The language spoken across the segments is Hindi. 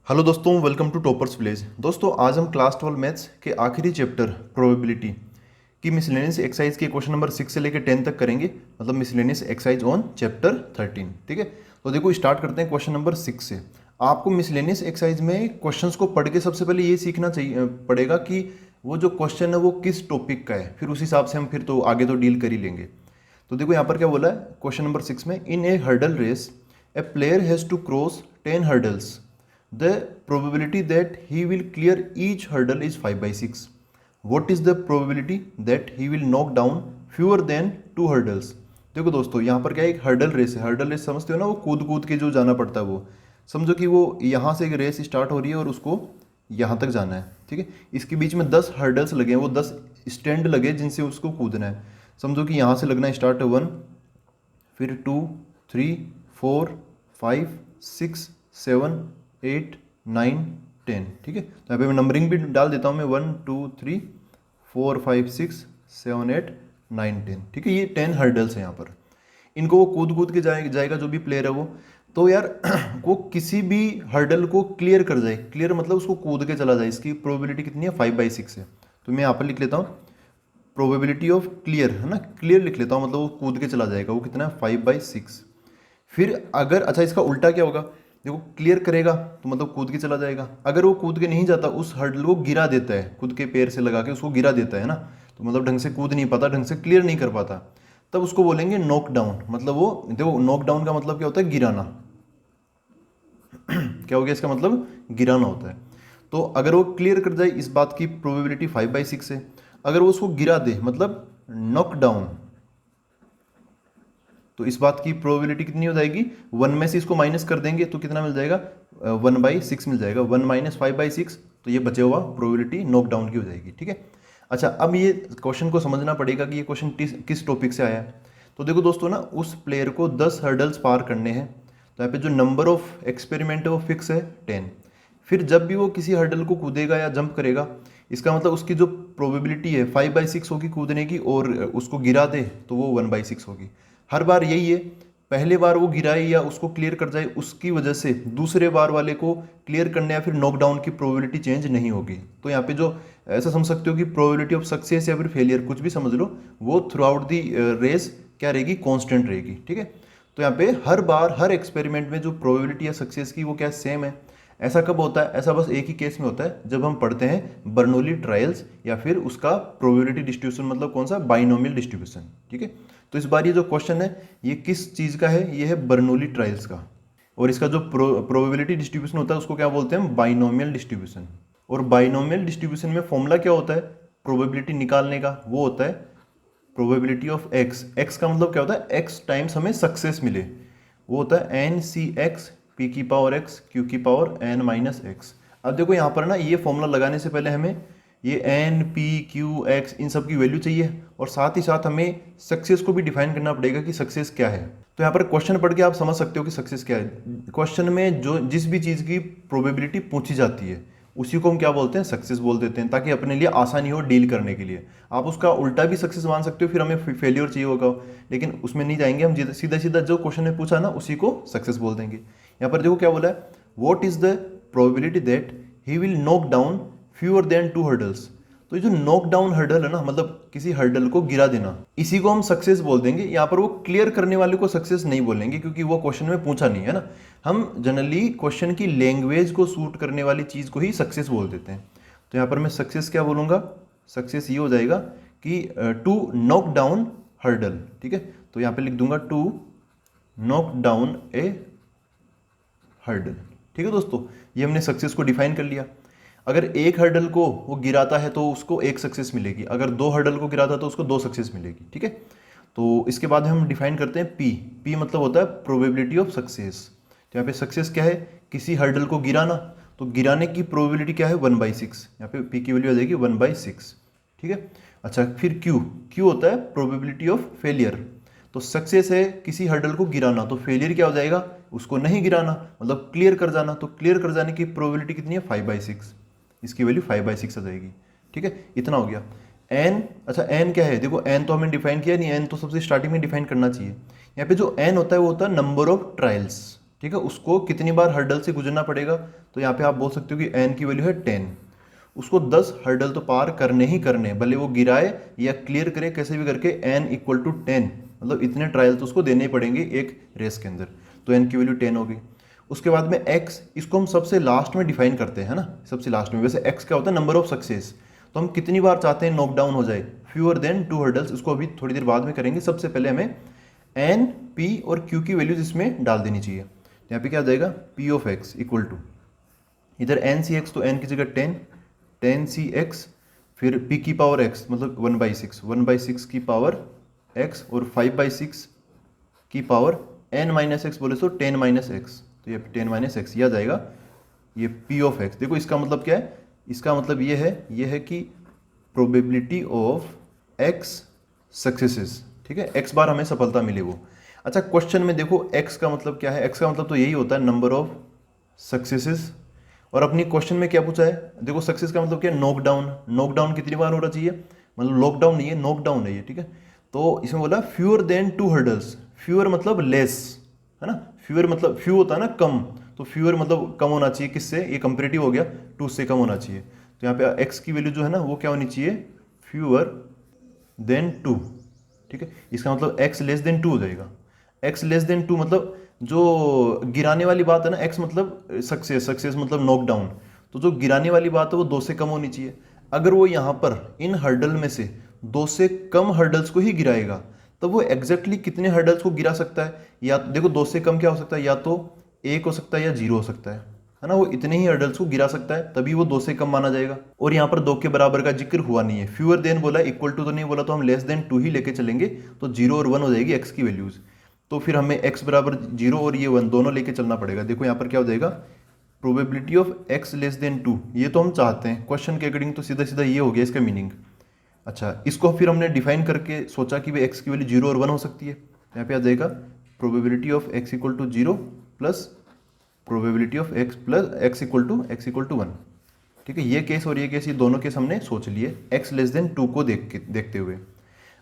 हेलो दोस्तों, वेलकम टू टॉपर्स विलेज। दोस्तों आज हम क्लास 12 मैथ्स के आखिरी चैप्टर प्रोबेबिलिटी की मिसलेनियस एक्सरसाइज के क्वेश्चन नंबर 6 से लेकर 10 तक करेंगे, मतलब मिसलेनियस एक्सरसाइज ऑन चैप्टर 13। ठीक है, तो देखो स्टार्ट करते हैं क्वेश्चन नंबर 6 से। आपको मिसलेनियस एक्सरसाइज में क्वेश्चंस को पढ़ के सबसे पहले ये सीखना चाहिए पड़ेगा कि वो जो क्वेश्चन है वो किस टॉपिक का है, फिर उस हिसाब से हम फिर तो आगे तो डील कर ही लेंगे। तो देखो यहाँ पर क्या बोला है क्वेश्चन नंबर 6 में, in a hurdle race a player has to cross 10 hurdles, the probability that he will clear each hurdle is 5/6. What is the probability that he will knock down fewer than 2 hurdles? देखो दोस्तों यहाँ पर क्या है, एक हर्डल रेस है। हर्डल रेस समझते हो ना, वो कूद कूद के जो जाना पड़ता है। वो समझो कि वो यहाँ से एक रेस स्टार्ट हो रही है और उसको यहाँ तक जाना है। ठीक है, इसके बीच में 10 हर्डल्स लगे हैं, वो 10 स्टैंड लगे जिनसे उसको कूदना है। समझो कि यहाँ से लगना स्टार्ट है 1, फिर 2, 3, 4, 5, 6, 7, 8, 9, 10। ठीक है, तो यहाँ पे मैं नंबरिंग भी डाल देता हूँ मैं 1, 2, 3, 4, 5, 6, 7, 8, 9, 10। ठीक है, ये 10 हर्डल्स हैं यहाँ पर। इनको वो कूद कूद के जाएगा जो भी प्लेयर है वो। तो यार वो किसी भी हर्डल को क्लियर कर जाए, क्लियर मतलब उसको कूद के चला जाए, इसकी प्रोबेबिलिटी कितनी है 5/6 है। तो मैं यहाँ पर लिख लेता हूँ प्रोबेबिलिटी ऑफ क्लियर, है ना, क्लियर लिख लेता हूँ, मतलब वो कूद के चला जाएगा, वो कितना है 5/6। फिर अगर अच्छा इसका उल्टा क्या होगा, देखो क्लियर करेगा तो मतलब कूद के चला जाएगा। अगर वो कूद के नहीं जाता, उस हर्डल को गिरा देता है, खुद के पैर से लगा के उसको गिरा देता है ना, तो मतलब ढंग से कूद नहीं पाता, ढंग से क्लियर नहीं कर पाता, तब उसको बोलेंगे नॉक डाउन। मतलब वो देखो नॉक डाउन का मतलब क्या होता है, गिराना। क्या हो गया इसका मतलब, गिराना होता है। तो अगर वो क्लियर कर जाए, इस बात की प्रोबेबिलिटी 5/6 है। अगर वो उसको गिरा दे मतलब नॉक डाउन, तो इस बात की प्रोबेबिलिटी कितनी हो जाएगी, 1 में से इसको माइनस कर देंगे तो कितना मिल जाएगा, 1/6 मिल जाएगा। 1 - 5/6, तो ये बचे हुआ प्रोबेबिलिटी नॉकडाउन की हो जाएगी। ठीक है, अच्छा अब ये क्वेश्चन को समझना पड़ेगा कि ये क्वेश्चन किस टॉपिक से आया है। तो देखो दोस्तों ना, उस प्लेयर को 10 हर्डल्स पार करने हैं, तो यहाँ पे जो नंबर ऑफ एक्सपेरिमेंट है वो फिक्स है 10। फिर जब भी वो किसी हर्डल को कूदेगा या जंप करेगा, इसका मतलब उसकी जो प्रोबेबिलिटी है 5/6 होगी कूदने की, और उसको गिरा दे तो वो 1/6 होगी। हर बार यही है, पहले बार वो गिराए या उसको क्लियर कर जाए, उसकी वजह से दूसरे बार वाले को क्लियर करने या फिर नॉकडाउन की प्रोबेबिलिटी चेंज नहीं होगी। तो यहाँ पे जो ऐसा समझ सकते हो कि प्रोबेबिलिटी ऑफ सक्सेस या फिर फेलियर, कुछ भी समझ लो, वो थ्रू आउट दी रेस क्या रहेगी, कांस्टेंट रहेगी। ठीक है, तो यहाँ पे हर बार हर एक्सपेरिमेंट में जो प्रोबेबिलिटी है सक्सेस की वो क्या सेम है। ऐसा कब होता है, ऐसा बस एक ही केस में होता है, जब हम पढ़ते हैं बर्नौली ट्रायल्स या फिर उसका प्रोबेबिलिटी डिस्ट्रीब्यूशन, मतलब कौन सा, बाइनोमियल डिस्ट्रीब्यूशन। ठीक है, तो इस बार ये जो क्वेश्चन है ये किस चीज़ का है, ये है बर्नौली ट्रायल्स का। और इसका जो प्रोबेबिलिटी डिस्ट्रीब्यूशन होता है उसको क्या बोलते हैं, बाइनोमियल डिस्ट्रीब्यूशन। और बाइनोमियल डिस्ट्रीब्यूशन में फॉर्मूला क्या होता है प्रोबेबिलिटी निकालने का, वो होता है प्रोबेबिलिटी ऑफ एक्स। एक्स का मतलब क्या होता है, एक्स टाइम्स हमें सक्सेस मिले, वो होता है NCX P⁻X Q⁻N-X। अब देखो यहाँ पर ना, ये फॉर्मूला लगाने से पहले हमें ये N P Q X इन सब की वैल्यू चाहिए, और साथ ही साथ हमें सक्सेस को भी डिफाइन करना पड़ेगा कि सक्सेस क्या है। तो यहाँ पर क्वेश्चन पढ़ के आप समझ सकते हो कि सक्सेस क्या है। क्वेश्चन में जो जिस भी चीज़ की प्रोबेबिलिटी पूछी जाती है उसी को हम क्या बोलते हैं, सक्सेस बोल देते हैं, ताकि अपने लिए आसानी हो डील करने के लिए। आप उसका उल्टा भी सक्सेस मान सकते हो, फिर हमें फेलियर चाहिए होगा, लेकिन उसमें नहीं जाएंगे हम, सीधा सीधा जो क्वेश्चन ने पूछा ना उसी को सक्सेस बोल देंगे। यहाँ पर देखो क्या बोला है, what is the probability that he will knock down fewer than 2 hurdles. तो ये जो नॉक डाउन हर्डल है ना, मतलब किसी हर्डल को गिरा देना, इसी को हम सक्सेस बोल देंगे। यहाँ पर वो क्लियर करने वाले को सक्सेस नहीं बोलेंगे, क्योंकि वो क्वेश्चन में पूछा नहीं है ना। हम जनरली क्वेश्चन की लैंग्वेज को सूट करने वाली चीज़ को ही सक्सेस बोल देते हैं। तो यहाँ पर मैं सक्सेस क्या बोलूँगा, सक्सेस ये हो जाएगा कि टू नॉक डाउन हर्डल। ठीक है, तो यहाँ पे लिख दूंगा to knock down a hurdle. ठीक है दोस्तों, ये हमने सक्सेस को डिफाइन कर लिया। अगर एक हर्डल को वो गिराता है तो उसको एक सक्सेस मिलेगी, अगर 2 हर्डल को गिराता है तो उसको 2 सक्सेस मिलेगी। ठीक है, तो इसके बाद हम डिफाइन करते हैं पी। पी मतलब होता है प्रोबेबिलिटी ऑफ सक्सेस। तो यहाँ पे सक्सेस क्या है, किसी हर्डल को गिराना, तो गिराने की प्रोबेबिलिटी क्या है 1/6। यहाँ पे पी की वैल्यू आ जाएगी 1/6। ठीक है, अच्छा फिर क्यू। क्यू होता है प्रोबेबिलिटी ऑफ फेलियर। तो सक्सेस है किसी हर्डल को गिराना, तो फेलियर क्या हो जाएगा, उसको नहीं गिराना, मतलब क्लियर कर जाना। तो क्लियर कर जाने की प्रोबेबिलिटी कितनी है 5/6, इसकी वैल्यू 5/6 आ जाएगी। ठीक है, इतना हो गया। एन, अच्छा एन क्या है, देखो एन तो हमें डिफाइन किया नहीं, एन तो सबसे स्टार्टिंग में डिफाइन करना चाहिए। यहाँ पे जो एन होता है वो होता है नंबर ऑफ ट्रायल्स। ठीक है, उसको कितनी बार हर्डल से गुजरना पड़ेगा, तो यहाँ पे आप बोल सकते हो कि n की वैल्यू है 10, उसको 10 हर्डल तो पार करने ही करने, भले वो गिराए या क्लियर करे कैसे भी करके, n इक्वल टू 10, मतलब इतने ट्रायल तो उसको देने ही पड़ेंगे एक रेस के अंदर, तो n की वैल्यू 10 होगी। उसके बाद में x, इसको हम सबसे लास्ट में डिफाइन करते हैं, है ना, सबसे लास्ट में। वैसे x क्या होता है, नंबर ऑफ सक्सेस, तो हम कितनी बार चाहते हैं नॉकडाउन हो जाए, फ्यूअर देन 2 हर्डल्स, इसको अभी थोड़ी देर बाद में करेंगे। सबसे पहले हमें n, p और q की वैल्यूज इसमें डाल देनी चाहिए। यहाँ पे क्या आ जाएगा, p of x equal to, इधर n सी x, तो n की जगह 10, 10 सी x, फिर p की पावर x मतलब 1/6, 1/6 की पावर x, और 5/6 की पावर n माइनस एक्स बोले तो 10 माइनस एक्स, तो ये 10 माइनस एक्स, यह आ जाएगा ये p ऑफ x। देखो इसका मतलब क्या है, इसका मतलब ये है कि प्रोबेबिलिटी ऑफ x सक्सेसेस, ठीक है, x बार हमें सफलता मिले वो। अच्छा, क्वेश्चन में देखो x का मतलब क्या है, x का मतलब तो यही होता है नंबर ऑफ सक्सेसेस, और अपनी क्वेश्चन में क्या पूछा है, देखो सक्सेस का मतलब क्या है, नॉकडाउन, नॉकडाउन कितनी बार होना चाहिए, मतलब लॉकडाउन नहीं है, नॉकडाउन है ये, ठीक है। तो इसमें बोला फ्यूअर देन 2 हर्डल्स, फ्यूअर मतलब लेस, है ना, फ्यूअर मतलब फ्यू होता है ना कम, तो फ्यूअर मतलब कम होना चाहिए, किससे, ये कंपेरेटिव हो गया, 2 से कम होना चाहिए। तो यहाँ पे x की वैल्यू जो है ना वो क्या होनी चाहिए, फ्यूअर देन 2, ठीक है, इसका मतलब x लेस देन 2 हो जाएगा। x लेस देन 2 मतलब जो गिराने वाली बात है ना, x मतलब सक्सेस, सक्सेस मतलब नॉकडाउन, तो जो गिराने वाली बात है वो 2 से कम होनी चाहिए। अगर वो यहाँ पर इन हर्डल में से 2 से कम हर्डल्स को ही गिराएगा, तो वो एग्जैक्टली कितने हर्डल्स को गिरा सकता है, या देखो 2 से कम क्या हो सकता है, या तो 1 हो सकता है या 0 हो सकता है ना, वो इतने ही हर्डल्स को गिरा सकता है, तभी वो 2 से कम माना जाएगा। और यहाँ पर 2 के बराबर का जिक्र हुआ नहीं है, फ्यूअर देन बोला, इक्वल टू तो नहीं बोला, तो हम लेस देन 2 ही लेके चलेंगे, तो 0 और 1 हो जाएगी x की वैल्यूज, तो फिर हमें x बराबर 0 और ये 1 दोनों लेके चलना पड़ेगा। देखो यहाँ पर क्या हो जाएगा, probability of x less than 2, ये तो हम चाहते हैं क्वेश्चन के अकॉर्डिंग, तो सीधा सीधा ये हो गया इसका मीनिंग। अच्छा, इसको फिर हमने डिफाइन करके सोचा कि भाई x की वैल्यू 0 और 1 हो सकती है, यहाँ पे आ जाएगा probability of x equal to 0 plus probability of x equal to 1, ठीक है। ये केस और ये केस, ये दोनों केस हमने सोच लिए x लेस देन 2 को देखते हुए।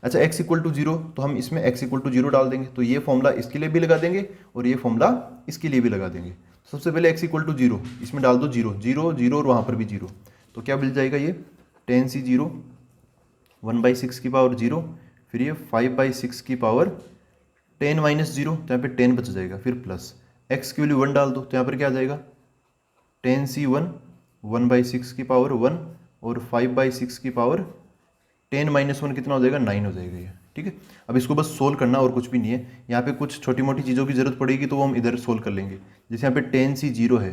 अच्छा, x इक्वल टू 0, तो हम इसमें x इक्वल टू 0 डाल देंगे, तो ये फॉर्मूला इसके लिए भी लगा देंगे और ये फॉर्मूला इसके लिए भी लगा देंगे। सबसे पहले x इक्वल टू 0, इसमें डाल दो 0 0 0 और वहाँ पर भी 0, तो क्या मिल जाएगा, ये 10 सी 0, 1/6 की पावर 0, फिर ये 5/6 की पावर 10 माइनस 0, तो यहाँ पे 10 बच जाएगा, फिर प्लस x की वैल्यू 1 डाल दो, तो यहाँ पर क्या आ जाएगा 10 सी 1, 1/6 की पावर 1 और 5/6 की पावर 10 माइनस 1 कितना हो जाएगा, 9 हो जाएगा ये, ठीक है। अब इसको बस सोल्व करना और कुछ भी नहीं है, यहाँ पे कुछ छोटी मोटी चीज़ों की जरूरत पड़ेगी तो वो हम इधर सोल्व कर लेंगे। जैसे यहाँ पे 10 सी 0 है,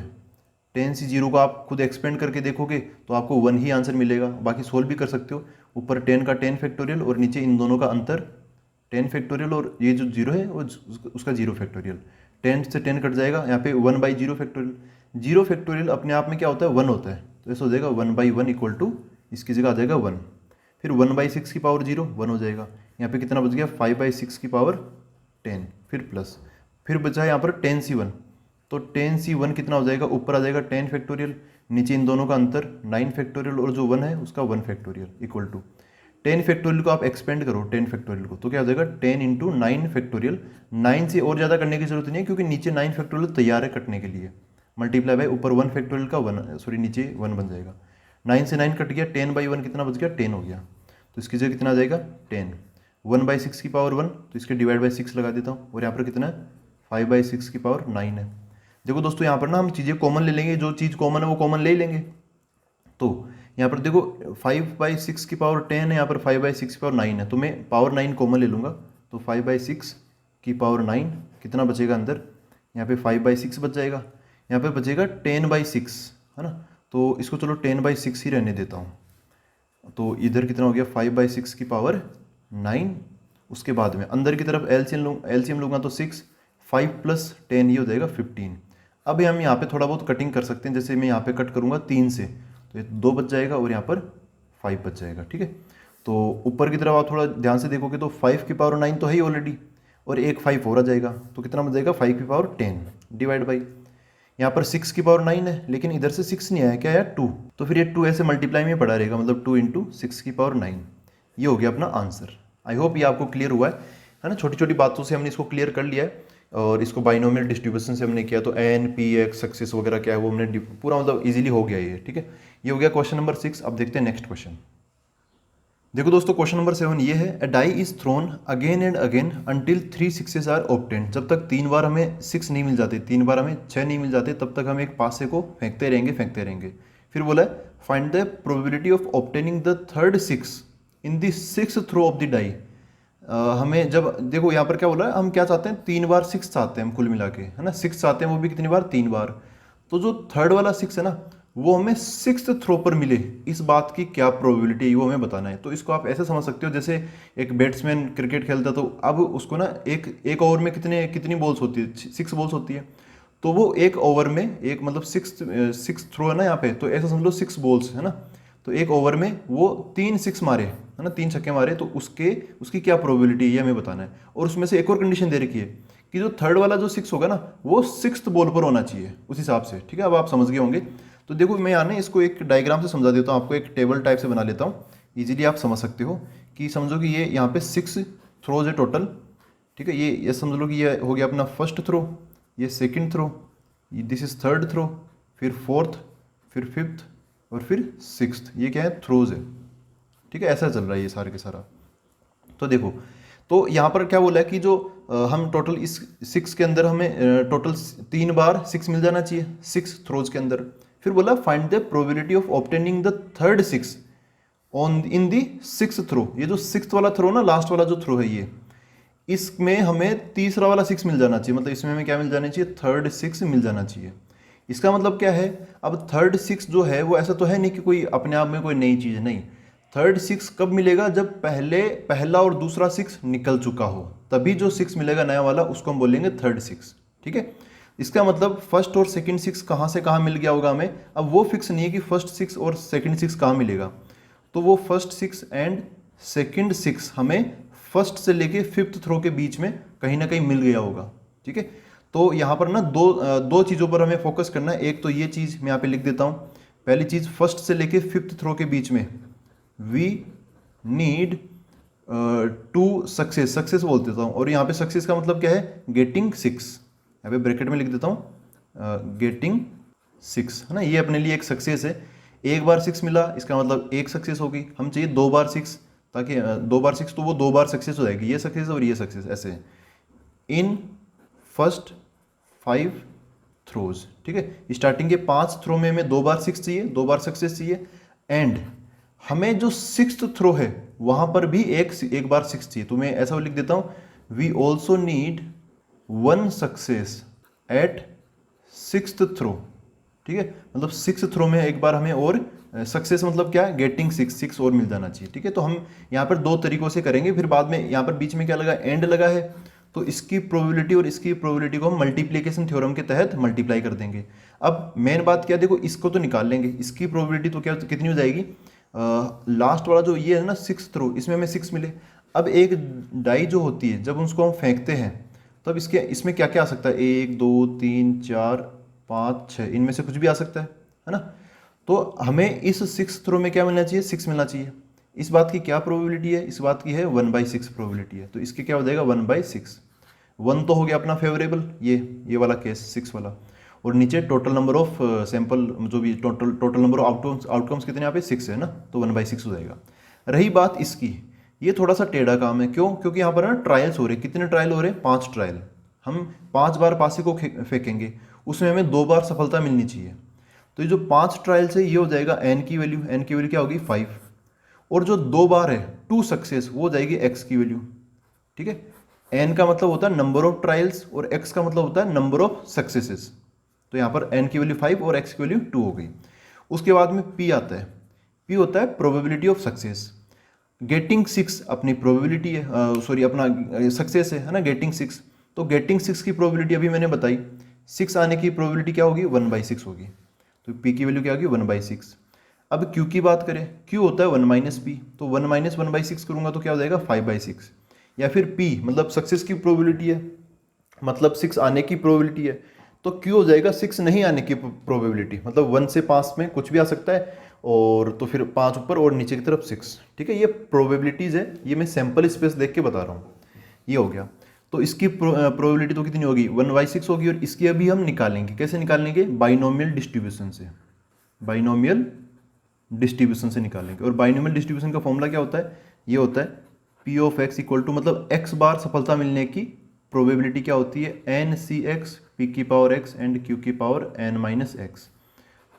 10 सी 0 को आप खुद एक्सपेंड करके देखोगे तो आपको 1 ही आंसर मिलेगा, बाकी सोल्व भी कर सकते हो। ऊपर 10 का 10 फैक्टोरियल और नीचे इन दोनों का अंतर 10 फैक्टोरियल, और ये जो 0 है वो उसका 0 फैक्टोरियल, 10 से 10 कट जाएगा, यहाँ पे 1/0 फैक्टोरियल, 0 फैक्टोरियल अपने आप में क्या होता है, 1 होता है, तो ऐसा हो जाएगा 1/1 इक्वल टू, इसकी जगह आ जाएगा 1, फिर 1/6 की पावर 0 1 हो जाएगा, यहाँ पे कितना बच गया 5/6 की पावर 10, फिर प्लस, फिर बचा है यहाँ पर 10 सी 1, तो 10 सी 1 कितना हो जाएगा, ऊपर आ जाएगा 10 फैक्टोरियल, नीचे इन दोनों का अंतर 9 फैक्टोरियल, और जो 1 है उसका 1 फैक्टोरियल इक्वल टू 10 फैक्टोरियल को आप एक्सपेंड करो 10 फैक्टोरियल को, तो क्या हो जाएगा 10 इंटू 9 फैक्टोरियल। 9 से और ज़्यादा करने की जरूरत नहीं है क्योंकि नीचे 9 फैक्टोरियल तैयार है कटने के लिए, मल्टीप्लाई बाय ऊपर 1 फैक्टोरियल का 1, सॉरी नीचे 1 बन जाएगा, 9 से 9 कट गया, 10/1 कितना बच गया 10 हो गया, तो इसकी जगह कितना आ जाएगा 10, 1/6 की पावर 1, तो इसके डिवाइड बाई 6 लगा देता हूँ, और यहाँ पर कितना है 5/6 की पावर 9 है। देखो दोस्तों यहाँ पर ना हम चीज़ें कॉमन ले लेंगे, जो चीज़ कॉमन है वो कॉमन ले ही लेंगे, तो यहाँ पर देखो 5/6 की पावर 10 है, यहाँ पर 5/6 की पावर 9 है, तो मैं पावर 9 कॉमन ले लूँगा, तो 5/6 की पावर 9 कितना बचेगा अंदर, यहाँ पे 5/6 बच जाएगा, यहाँ पे बचेगा 10/6, है ना, तो इसको चलो 10/6 ही रहने देता हूँ, तो इधर कितना हो गया 5/6 की पावर 9, उसके बाद में अंदर की तरफ एलसीएम लूँगा तो 6, 5 + 10 ये हो जाएगा 15। अब हम यहाँ पे थोड़ा बहुत कटिंग कर सकते हैं, जैसे मैं यहाँ पे कट करूँगा 3 से, तो ये 2 बच जाएगा और यहाँ पर 5 बच जाएगा, ठीक है। तो ऊपर की तरफ आप थोड़ा ध्यान से देखोगे तो 5 की पावर 9 तो है ही ऑलरेडी, और एक 5 और आ जाएगा, तो कितना बच जाएगा 5 की पावर 10 डिवाइड बाई, यहाँ पर 6 की पावर 9 है, लेकिन इधर से 6 नहीं आया, क्या आया 2, तो फिर ये 2 ऐसे मल्टीप्लाई में पड़ा रहेगा, मतलब 2 इंटू 6 की पावर 9, ये हो गया अपना आंसर। आई होप ये आपको क्लियर हुआ है ना, छोटी छोटी बातों से हमने इसको क्लियर कर लिया है और इसको बाइनोमियल डिस्ट्रीब्यूशन से हमने किया, तो एन पी एक्स सक्सेस वगैरह क्या है वो हमने पूरा मतलब इजीली हो गया ये, ठीक है। ये हो गया क्वेश्चन नंबर 6। अब देखते हैं नेक्स्ट क्वेश्चन। देखो दोस्तों, क्वेश्चन नंबर 7 ये है, a die is thrown again and again until 3 6s are obtained. जब तक 3 बार हमें 6 नहीं मिल जाते, 3 बार हमें 6 नहीं मिल जाते, तब तक हम एक पासे को फेंकते रहेंगे। फिर बोला है find the probability of obtaining the third 6 in the 6th throw of the die. हमें जब देखो यहाँ पर क्या बोला है, हम क्या चाहते हैं, 3 बार 6 चाहते हैं हम कुल मिला के, है ना। 6 चाहते हैं, वो भी कितनी बार, 3 बार। तो जो थर्ड वाला 6 है ना, वो हमें 6th थ्रो पर मिले, इस बात की क्या प्रोबेबिलिटी है वो हमें बताना है। तो इसको आप ऐसे समझ सकते हो, जैसे एक बैट्समैन क्रिकेट खेलता है, तो अब उसको ना एक ओवर में कितनी बॉल्स होती है, 6 बॉल्स होती है। तो वो एक ओवर में एक मतलब 6 थ्रो है ना यहाँ पे, तो ऐसा समझ लो 6 बॉल्स है ना। तो एक ओवर में वो 3 6 मारे, है ना, 3 छक्के मारे, तो उसकी क्या प्रोबेबिलिटी है ये हमें बताना है। और उसमें से एक और कंडीशन दे रखी है कि जो थर्ड वाला जो 6 होगा ना, वो 6th बॉल पर होना चाहिए उस हिसाब से, ठीक है। अब आप समझ गए होंगे। तो देखो मैं यहाँ ना इसको एक डायग्राम से समझा देता हूँ आपको, एक टेबल टाइप से बना लेता हूँ, इजीली आप समझ सकते हो। कि समझो कि ये यहाँ पे 6 थ्रोज है टोटल, ठीक है। ये समझ लो कि ये हो गया अपना फर्स्ट थ्रो, ये second throw, this is third throw, फिर फोर्थ, फिर फिफ्थ और फिर 6th। ये क्या है, थ्रोज है, ठीक है। ऐसा चल रहा है ये सारे के सारा। तो देखो, तो यहाँ पर क्या बोला है कि जो हम टोटल इस 6 के अंदर हमें टोटल 3 बार 6 मिल जाना चाहिए 6 थ्रोज के अंदर। फिर बोला find the probability of obtaining the third 6 on in the 6th throw. ये जो 6th वाला थ्रो ना, लास्ट वाला जो थ्रो है ये, इसमें हमें तीसरा वाला 6 मिल जाना चाहिए। मतलब इसमें हमें क्या मिल जाना चाहिए, थर्ड 6 मिल जाना चाहिए। इसका मतलब क्या है, अब थर्ड 6 जो है वो ऐसा तो है नहीं कि कोई अपने आप में कोई नई चीज़, नहीं। थर्ड 6 कब मिलेगा, जब पहला और दूसरा 6 निकल चुका हो, तभी जो 6 मिलेगा नया वाला उसको हम बोलेंगे थर्ड 6, ठीक है। इसका मतलब फर्स्ट और सेकंड 6 कहाँ से कहाँ मिल गया होगा हमें। अब वो फिक्स नहीं है कि फर्स्ट 6 और सेकंड 6 कहाँ मिलेगा, तो वो फर्स्ट 6 एंड सेकंड 6 हमें फर्स्ट से लेके 5th थ्रो के बीच में कहीं ना कहीं मिल गया होगा, ठीक है। तो यहाँ पर ना दो चीज़ों पर हमें फोकस करना है। एक तो ये चीज़ मैं यहाँ पे लिख देता हूँ, पहली चीज़ फर्स्ट से लेके 5th थ्रो के बीच में वी नीड टू सक्सेस बोल देता हूँ। और यहाँ पे सक्सेस का मतलब क्या है, गेटिंग 6, यहाँ पे ब्रैकेट में लिख देता हूँ गेटिंग 6, है ना। ये अपने लिए एक सक्सेस है। एक बार 6 मिला, इसका मतलब एक सक्सेस होगी। हम चाहिए 2 बार 6, ताकि 2 बार 6 तो वो 2 बार सक्सेस हो जाएगी, ये सक्सेस और ये सक्सेस, ऐसे इन फर्स्ट 5 थ्रोज, ठीक है। स्टार्टिंग के 5 थ्रो में हमें 2 बार 6 चाहिए, 2 बार सक्सेस चाहिए। एंड हमें जो 6th थ्रो है वहां पर भी एक बार 6 चाहिए। तो मैं ऐसा लिख देता हूं, we also need 1 success at 6th throw, ठीक है। मतलब 6th थ्रो में एक बार हमें और सक्सेस मतलब क्या है, गेटिंग 6 और मिल जाना चाहिए, ठीक है। तो हम यहाँ पर 2 तरीकों से करेंगे। फिर बाद में यहाँ पर बीच में क्या लगा, एंड लगा है, तो इसकी प्रोबेबिलिटी और इसकी प्रोबेबिलिटी को हम मल्टीप्लिकेशन थ्योरम के तहत मल्टीप्लाई कर देंगे। अब मेन बात क्या, देखो इसको तो निकाल लेंगे, इसकी प्रोबेबिलिटी तो क्या कितनी हो जाएगी, लास्ट वाला जो ये है ना 6th थ्रो, इसमें हमें 6 मिले। अब एक डाई जो होती है जब उसको हम फेंकते हैं, तब इसमें क्या क्या आ सकता है, 1 2 3 4 5 6, इनमें से कुछ भी आ सकता है ना। तो हमें इस 6th थ्रो में क्या मिलना चाहिए, 6 मिलना चाहिए। इस बात की क्या प्रोबेबिलिटी है, इस बात की है 1/6 प्रोबेबिलिटी है। तो इसके क्या हो जाएगा, 1/6। 1 तो हो गया अपना फेवरेबल, ये वाला केस 6 वाला। और नीचे टोटल नंबर ऑफ सैंपल, जो भी टोटल नंबर ऑफ आउटकम्स कितने यहाँ पे 6 है ना, तो 1/6 हो जाएगा। रही बात इसकी, ये थोड़ा सा टेढ़ा काम है, क्यों, क्योंकि यहाँ पर ना ट्रायल्स हो रहे हैं। कितने ट्रायल हो रहे हैं, 5 ट्रायल। हम 5 बार पासे को फेंकेंगे, उसमें हमें 2 बार सफलता मिलनी चाहिए। तो ये जो 5 ट्रायल्स है ये हो जाएगा एन की वैल्यू क्या होगी, 5। और जो 2 बार है 2 सक्सेस, वो हो जाएगी एक्स की वैल्यू, ठीक है। एन का मतलब होता है नंबर ऑफ ट्रायल्स और एक्स का मतलब होता है नंबर ऑफ सक्सेसेस। तो यहाँ पर एन की वैल्यू 5 और एक्स की वैल्यू 2 हो गई। उसके बाद में पी आता है, पी होता है प्रोबेबिलिटी ऑफ सक्सेस। गेटिंग 6 अपनी प्रोबेबिलिटी है, सॉरी अपना सक्सेस है ना, गेटिंग 6। तो गेटिंग 6 की प्रोबेबिलिटी अभी मैंने बताई, 6 आने की प्रोबेबिलिटी क्या होगी, 1/6 होगी। तो पी की वैल्यू क्या होगी, 1/6। अब क्यू की बात करें, क्यू होता है 1 - पी, तो 1 - 1/6 करूंगा तो क्या हो जाएगा, 5/6। या फिर पी मतलब सक्सेस की प्रोबेबिलिटी है, मतलब 6 आने की प्रोबेबिलिटी है, तो क्यू हो जाएगा 6 नहीं आने की प्रोबेबिलिटी। मतलब 1 से 5 में कुछ भी आ सकता है, और तो फिर 5 ऊपर और नीचे की तरफ 6, ठीक है। ये प्रोबेबिलिटीज़ है, ये मैं सैंपल स्पेस देख के बता रहा हूँ। ये हो गया। तो इसकी प्रोबेबिलिटी तो कितनी होगी, 1/6 होगी। और इसकी अभी हम निकालेंगे, कैसे निकालेंगे, बाइनोमियल डिस्ट्रीब्यूशन से, बाइनोमियल डिस्ट्रीब्यूशन से निकालेंगे। और बाइनोमियल डिस्ट्रीब्यूशन का फॉर्मूला क्या होता है, ये होता है P of x equal to, मतलब एक्स बार सफलता मिलने की प्रोबेबिलिटी क्या होती है, एन सी एक्स पी की पावर एक्स एंड क्यू की पावर एन माइनस एक्स।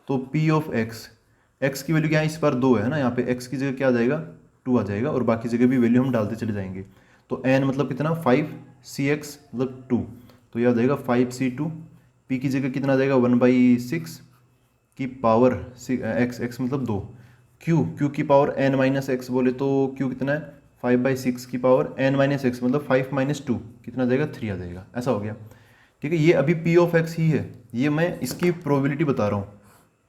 तो पी ऑफ एक्स, एक्स की वैल्यू क्या है, इस बार 2 है ना, यहाँ पे एक्स की जगह क्या आ जाएगा, 2 आ जाएगा, और बाकी जगह भी वैल्यू हम डालते चले जाएंगे। तो एन मतलब कितना, 5 सी एक्स मतलब 2, तो यह आ जाएगा 5c2। पी की जगह कितना आ जाएगा, 1/6 की पावर एक्स, एक्स मतलब 2। क्यू की पावर एन माइनस एक्स बोले तो क्यू कितना है, 5/6 की पावर एन माइनस एक्स मतलब 5 - 2 कितना आ जाएगा, 3 आ जाएगा। ऐसा हो गया, ठीक है। ये अभी पी ऑफ एक्स ही है, ये मैं इसकी प्रोबेबिलिटी बता रहा हूँ,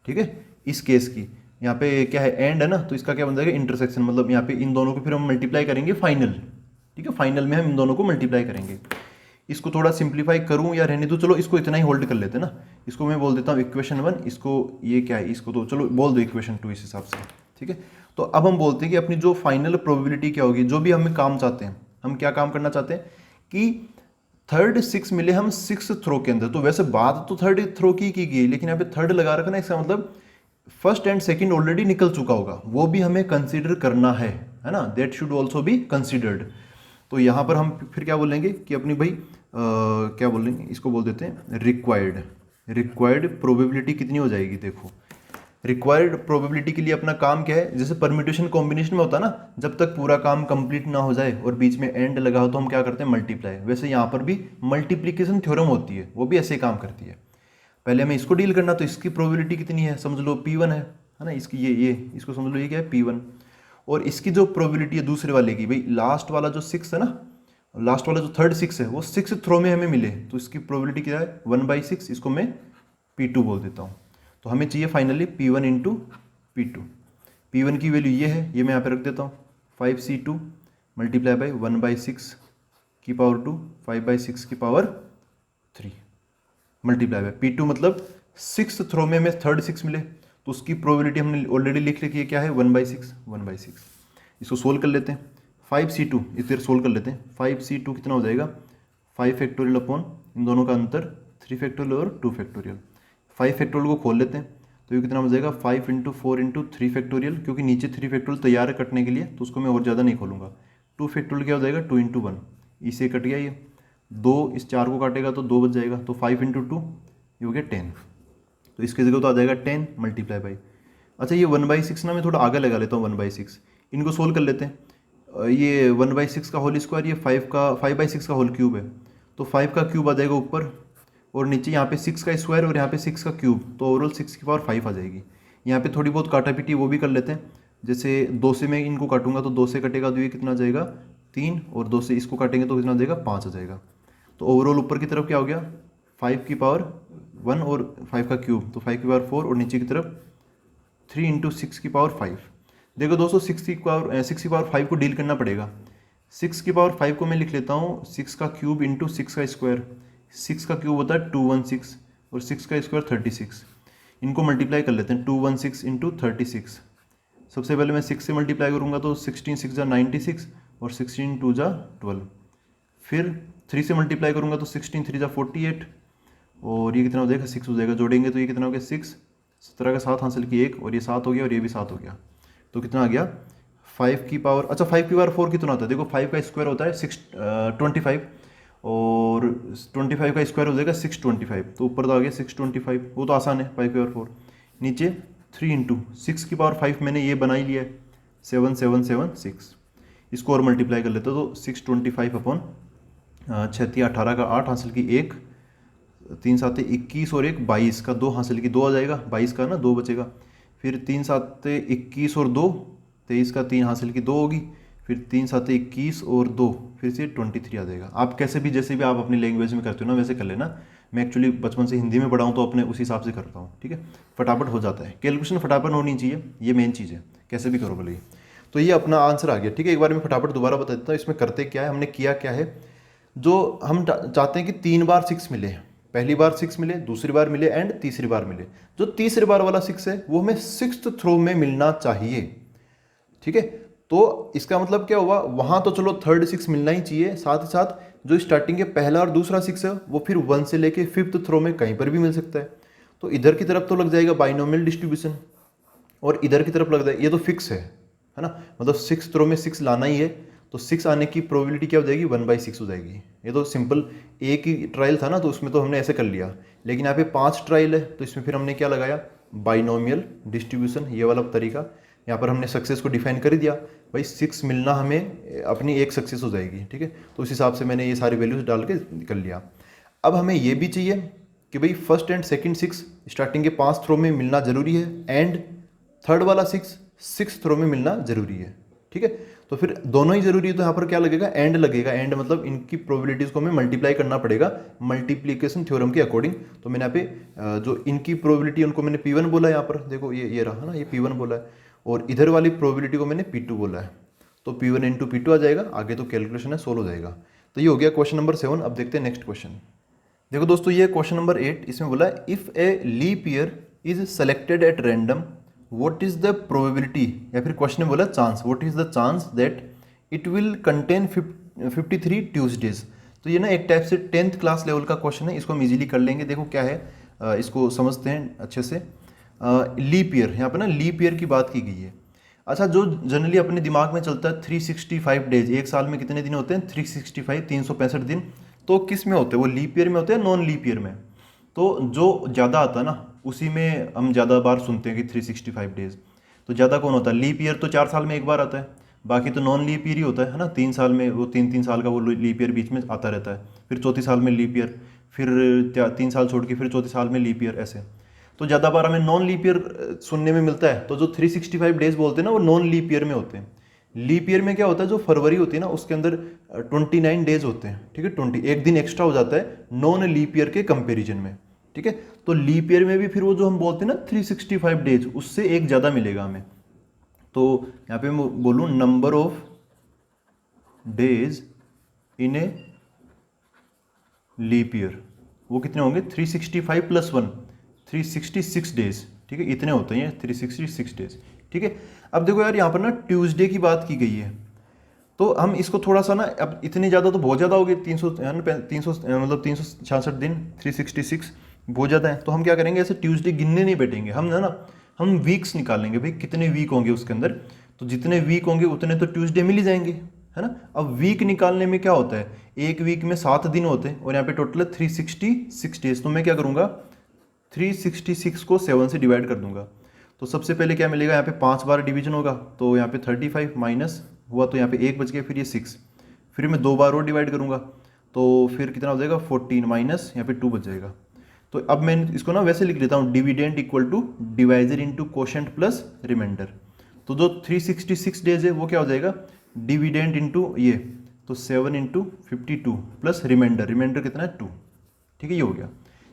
ठीक है। इस केस की यहाँ पे क्या है, एंड है ना, तो इसका क्या बन जाएगा, इंटरसेक्शन, मतलब यहाँ पे इन दोनों को फिर हम मल्टीप्लाई करेंगे फाइनल, ठीक है। फाइनल में हम इन दोनों को मल्टीप्लाई करेंगे। इसको थोड़ा सिंप्लीफाई करूँ या रहने दो, चलो इसको इतना ही होल्ड कर लेते हैं ना। इसको मैं बोल देता हूँ इक्वेशन 1, इसको ये क्या है, इसको तो चलो बोल दो इक्वेशन 2 इस हिसाब से, ठीक है। तो अब हम बोलते हैं कि अपनी जो फाइनल प्रोबेबिलिटी क्या होगी, जो भी हमें काम चाहते हैं, हम क्या काम करना चाहते हैं कि थर्ड 6 मिले हम 6th थ्रो के अंदर। तो वैसे बात तो थर्ड थ्रो की गई, लेकिन यहाँ पे थर्ड लगा रखा ना, इसका मतलब फर्स्ट एंड सेकंड ऑलरेडी निकल चुका होगा, वो भी हमें कंसीडर करना है ना, that should also be considered. तो यहाँ पर हम फिर क्या बोलेंगे कि अपनी भाई क्या बोलेंगे, इसको बोल देते हैं रिक्वायर्ड प्रोबेबिलिटी कितनी हो जाएगी। देखो रिक्वायर्ड प्रोबेबिलिटी के लिए अपना काम क्या है, जैसे परम्यूटेशन कॉम्बिनेशन में होता है ना, जब तक पूरा काम कंप्लीट ना हो जाए और बीच में एंड लगा हो तो हम क्या करते हैं, मल्टीप्लाई। वैसे यहाँ पर भी मल्टीप्लिकेशन थ्योरम होती है, वो भी ऐसे काम करती है। पहले हमें इसको डील करना, तो इसकी प्रोबेबिलिटी कितनी है, समझ लो P1 है ना, इसकी ये इसको समझ लो ये क्या है, P1। और इसकी जो प्रोबेबिलिटी है दूसरे वाले की, भाई लास्ट वाला जो 6 है ना, लास्ट वाला जो थर्ड 6 है वो 6th थ्रो में हमें मिले, तो इसकी प्रोबेबिलिटी क्या है, 1/6, इसको मैं P2 बोल देता हूँ। तो हमें चाहिए फाइनली P1 × P2। P1 की वैल्यू ये है, ये मैं यहाँ पे रख देता हूँ, 5c2 मल्टीप्लाई बाई 1/6 की पावर 2 5/6 की पावर 3 मल्टीप्लाई बाई P2, मतलब 6th थ्रो में हमें थर्ड 6 मिले, तो उसकी प्रोबेबिलिटी हमने ऑलरेडी लिख रखी है, क्या है, 1/6। इसको सोल्व कर लेते हैं, 5c2 इधर सोल्व कर लेते हैं। 5c2 कितना हो जाएगा, 5 फैक्टोरियल अपॉन इन दोनों का अंतर 3 फैक्टोरियल और 2 फैक्टोरियल। 5 फैक्टोरियल को खोल लेते हैं, तो ये कितना हो जाएगा, 5 × 4 × 3 फैक्टोरियल, क्योंकि नीचे 3 फैक्टोरियल तैयार है कटने के लिए, तो उसको मैं और ज़्यादा नहीं खोलूँगा। 2 फैक्टोरियल क्या हो जाएगा, 2 × 1, इसे कट गया, ये 2 इस 4 को काटेगा तो 2 बच जाएगा, तो 5 × 2 ये हो गया 10, तो इसकी जगह तो आ जाएगा 10 मल्टीप्लाई बाई, अच्छा ये 1/6 ना, मैं थोड़ा आगे लगा लेता हूँ 1/6, इनको सोल्व कर लेते हैं। ये 1/6 का होल स्क्वायर, ये 5/6 का होल क्यूब है, तो 5 का क्यूब आ जाएगा ऊपर, और नीचे यहाँ पे 6 का स्क्वायर और यहाँ पे 6 का क्यूब, तो ओवरऑल 6 की पावर 5 आ जाएगी। यहाँ पे थोड़ी बहुत काटा पीटी वो भी कर लेते हैं, जैसे 2 से मैं इनको काटूंगा तो 2 से कटेगा तो ये कितना आ जाएगा 3, और 2 से इसको काटेंगे तो कितना आ जाएगा 5 आ जाएगा। तो ओवरऑल ऊपर की तरफ क्या हो गया, 5 की पावर 1 और 5 का क्यूब, तो 5 की पावर 4, और नीचे की तरफ 3 × 6 की पावर 5। देखो दोस्तों 6 की पावर 5 को डील करना पड़ेगा। 6 की पावर 5 को मैं लिख लेता हूँ 6 का क्यूब × 6 का स्क्वायर। 6 का क्यूब होता है 216 और 6 का स्क्वायर 36। इनको मल्टीप्लाई कर लेते हैं, 216 × 36। सबसे पहले मैं 6 से मल्टीप्लाई करूँगा तो 16 6 × 96 और 16 2 × 12। फिर 3 से मल्टीप्लाई करूँगा तो 16 3 × 48, और ये कितना हो जाएगा 6 हो जाएगा, जोड़ेंगे तो ये कितना हो गया 6, 17 का 7 हासिल की 1, और ये 7 हो गया और ये भी 7 हो गया, तो कितना आ गया 5 की पावर, अच्छा 5 की पावर 4 कितना होता है, देखो 5 का स्क्वायर होता है 25, और 25 का स्क्वायर हो जाएगा 625, तो ऊपर तो आ गया 625, वो तो आसान है 5 की पावर 4। नीचे 3 × 6 की पावर 5 मैंने ये बना ही लिया है 7776, इसको और मल्टीप्लाई कर लेते तो 625 अपॉन 6 18 का 8 हासिल की 1, 3 7 21 और 1 22 का 2 हासिल की 2 आ जाएगा, 22 का ना 2 बचेगा। फिर 3 7 21 और 2 23 का 3 हासिल की 2 होगी, फिर 3 7 21 और 2 फिर से 23 आ जाएगा। आप कैसे भी जैसे भी आप अपनी लैंग्वेज में करते हो ना वैसे कर लेना, मैं एक्चुअली बचपन से हिंदी में पढ़ा हूँ तो अपने उस हिसाब से करता हूँ, ठीक है। फटाफट हो जाता है, कैलकुलेशन फटाफट होनी चाहिए, ये मेन चीज़ है, कैसे भी करो भले। तो ये अपना आंसर आ गया, ठीक है। एक बार मैं फटाफट दोबारा बता देता हूँ इसमें करते क्या है, हमने किया क्या है। जो हम चाहते हैं कि 3 बार 6 मिले, पहली बार 6 मिले, दूसरी बार मिले एंड तीसरी बार मिले। जो तीसरी बार वाला 6 है वो हमें 6th थ्रो में मिलना चाहिए, ठीक है। तो इसका मतलब क्या हुआ, वहां तो चलो थर्ड 6 मिलना ही चाहिए, साथ ही साथ जो स्टार्टिंग के पहला और दूसरा 6 है वो फिर 1 से लेके 5th थ्रो में कहीं पर भी मिल सकता है। तो इधर की तरफ तो लग जाएगा बाइनोमियल डिस्ट्रीब्यूशन और इधर की तरफ लग जाएगा, ये तो फिक्स है ना, मतलब 6th थ्रो में 6 लाना ही है, तो 6 आने की प्रोबेबिलिटी क्या हो जाएगी 1/6 हो जाएगी। ये तो सिंपल एक ही ट्रायल था ना, तो उसमें तो हमने ऐसे कर लिया, लेकिन यहाँ पे 5 ट्रायल है तो इसमें फिर हमने क्या लगाया बाइनोमियल डिस्ट्रीब्यूशन, ये वाला तरीका। यहाँ पर हमने सक्सेस को डिफाइन कर ही दिया, भाई 6 मिलना हमें अपनी एक सक्सेस हो जाएगी, ठीक है। तो उस हिसाब से मैंने ये सारी वैल्यूज डाल के कर लिया। अब हमें ये भी चाहिए कि भाई फर्स्ट एंड सेकंड 6 स्टार्टिंग के 5 थ्रो में मिलना जरूरी है, एंड थर्ड वाला 6 थ्रो में मिलना जरूरी है, ठीक है। तो फिर दोनों ही जरूरी है, तो यहाँ पर क्या लगेगा एंड लगेगा, एंड मतलब इनकी प्रोबेबिलिटीज को हमें मल्टीप्लाई करना पड़ेगा मल्टीप्लीकेशन थ्योरम के अकॉर्डिंग। तो मैंने यहाँ पे जो इनकी प्रोबेबिलिटी उनको मैंने P1 बोला है, यहाँ पर देखो ये रहा है ना, ये P1 बोला है, और इधर वाली प्रोबेबिलिटी को मैंने P2 बोला है, तो P1 इंटू P2 आ जाएगा, आगे तो कैलकुलेशन है सोल्व हो जाएगा। तो ये हो गया क्वेश्चन नंबर 7। अब देखते हैं नेक्स्ट क्वेश्चन। देखो दोस्तों ये क्वेश्चन नंबर 8, इसमें बोला है if a leap year is selected at random what is the probability, या फिर क्वेश्चन में बोला chance, what is the chance that it will contain 53 Tuesdays. तो ये ना एक टाइप से 10th क्लास लेवल का क्वेश्चन है, इसको हम इजीली कर लेंगे। देखो क्या है, इसको समझते हैं अच्छे से। लीप ईयर, यहाँ पे ना लीप ईयर की बात की गई है। अच्छा, जो जनरली अपने दिमाग में चलता है 365 डेज, एक साल में कितने दिन होते हैं 365, 365 दिन, तो किस में होते हैं वो लीप ईयर में होते हैं नॉन लीप ईयर में। तो जो ज़्यादा आता है ना उसी में हम ज़्यादा बार सुनते हैं कि 365 डेज। तो ज़्यादा कौन होता है, लीप ईयर तो 4 साल में एक बार आता है, बाकी तो नॉन लीप ईयर ही होता है ना, 3 साल में वो 3 साल का वो लीप ईयर बीच में आता रहता है, फिर चौथी साल में लीप ईयर, फिर 3 साल छोड़ के फिर चौथी साल में लीप ईयर, ऐसे। तो ज़्यादा बार हमें नॉन लीप ईयर सुनने में मिलता है, तो जो 365 डेज बोलते हैं ना वो नॉन लीप ईयर में होते हैं। लीप ईयर में क्या होता है, जो फरवरी होती है ना उसके अंदर 29 डेज होते हैं, ठीक है, 20 एक दिन एक्स्ट्रा हो जाता है नॉन लीप ईयर के कंपेरिजन में, ठीक है। तो लीप ईयर में भी फिर वो जो हम बोलते हैं ना 365 डेज, उससे एक ज़्यादा मिलेगा हमें। तो यहाँ पे मैं बोलूँ number of days in a leap year, वो कितने होंगे 365 प्लस 1, 366 डेज, ठीक है, इतने होते हैं 366 डेज, ठीक है। अब देखो यार यहाँ पर ना ट्यूसडे की बात की गई है, तो हम इसको थोड़ा सा ना, अब इतने ज़्यादा तो बहुत ज़्यादा हो गए, 300 मतलब 366 दिन, 366 बहुत ज़्यादा है। तो हम क्या करेंगे, ऐसे ट्यूसडे गिनने नहीं बैठेंगे हम, है ना, हम वीक्स निकालेंगे, भाई कितने वीक होंगे उसके अंदर, तो जितने वीक होंगे उतने तो ट्यूसडे मिल ही जाएंगे, है ना। अब वीक निकालने में क्या होता है, एक वीक में 7 दिन होते हैं और यहाँ पे टोटल है 366 डेज। तो मैं क्या करूँगा 366 को 7 से डिवाइड कर दूंगा, तो सबसे पहले क्या मिलेगा, यहाँ पे 5 बार डिवीजन होगा, तो यहाँ पे 35 माइनस हुआ, तो यहाँ पे 1 बच गया, फिर ये 6, फिर मैं 2 बार और डिवाइड करूँगा, तो फिर कितना हो जाएगा 14 माइनस यहाँ पे 2 बच जाएगा। तो अब मैं इसको ना वैसे लिख लेता हूँ, dividend equal to divisor into quotient plus reminder. तो जो 366 डेज है वो क्या हो जाएगा, डिविडेंड इंटू ये, तो 7 इंटू 52 प्लस रिमाइंडर, रिमाइंडर कितना है 2, ठीक है, ये हो गया।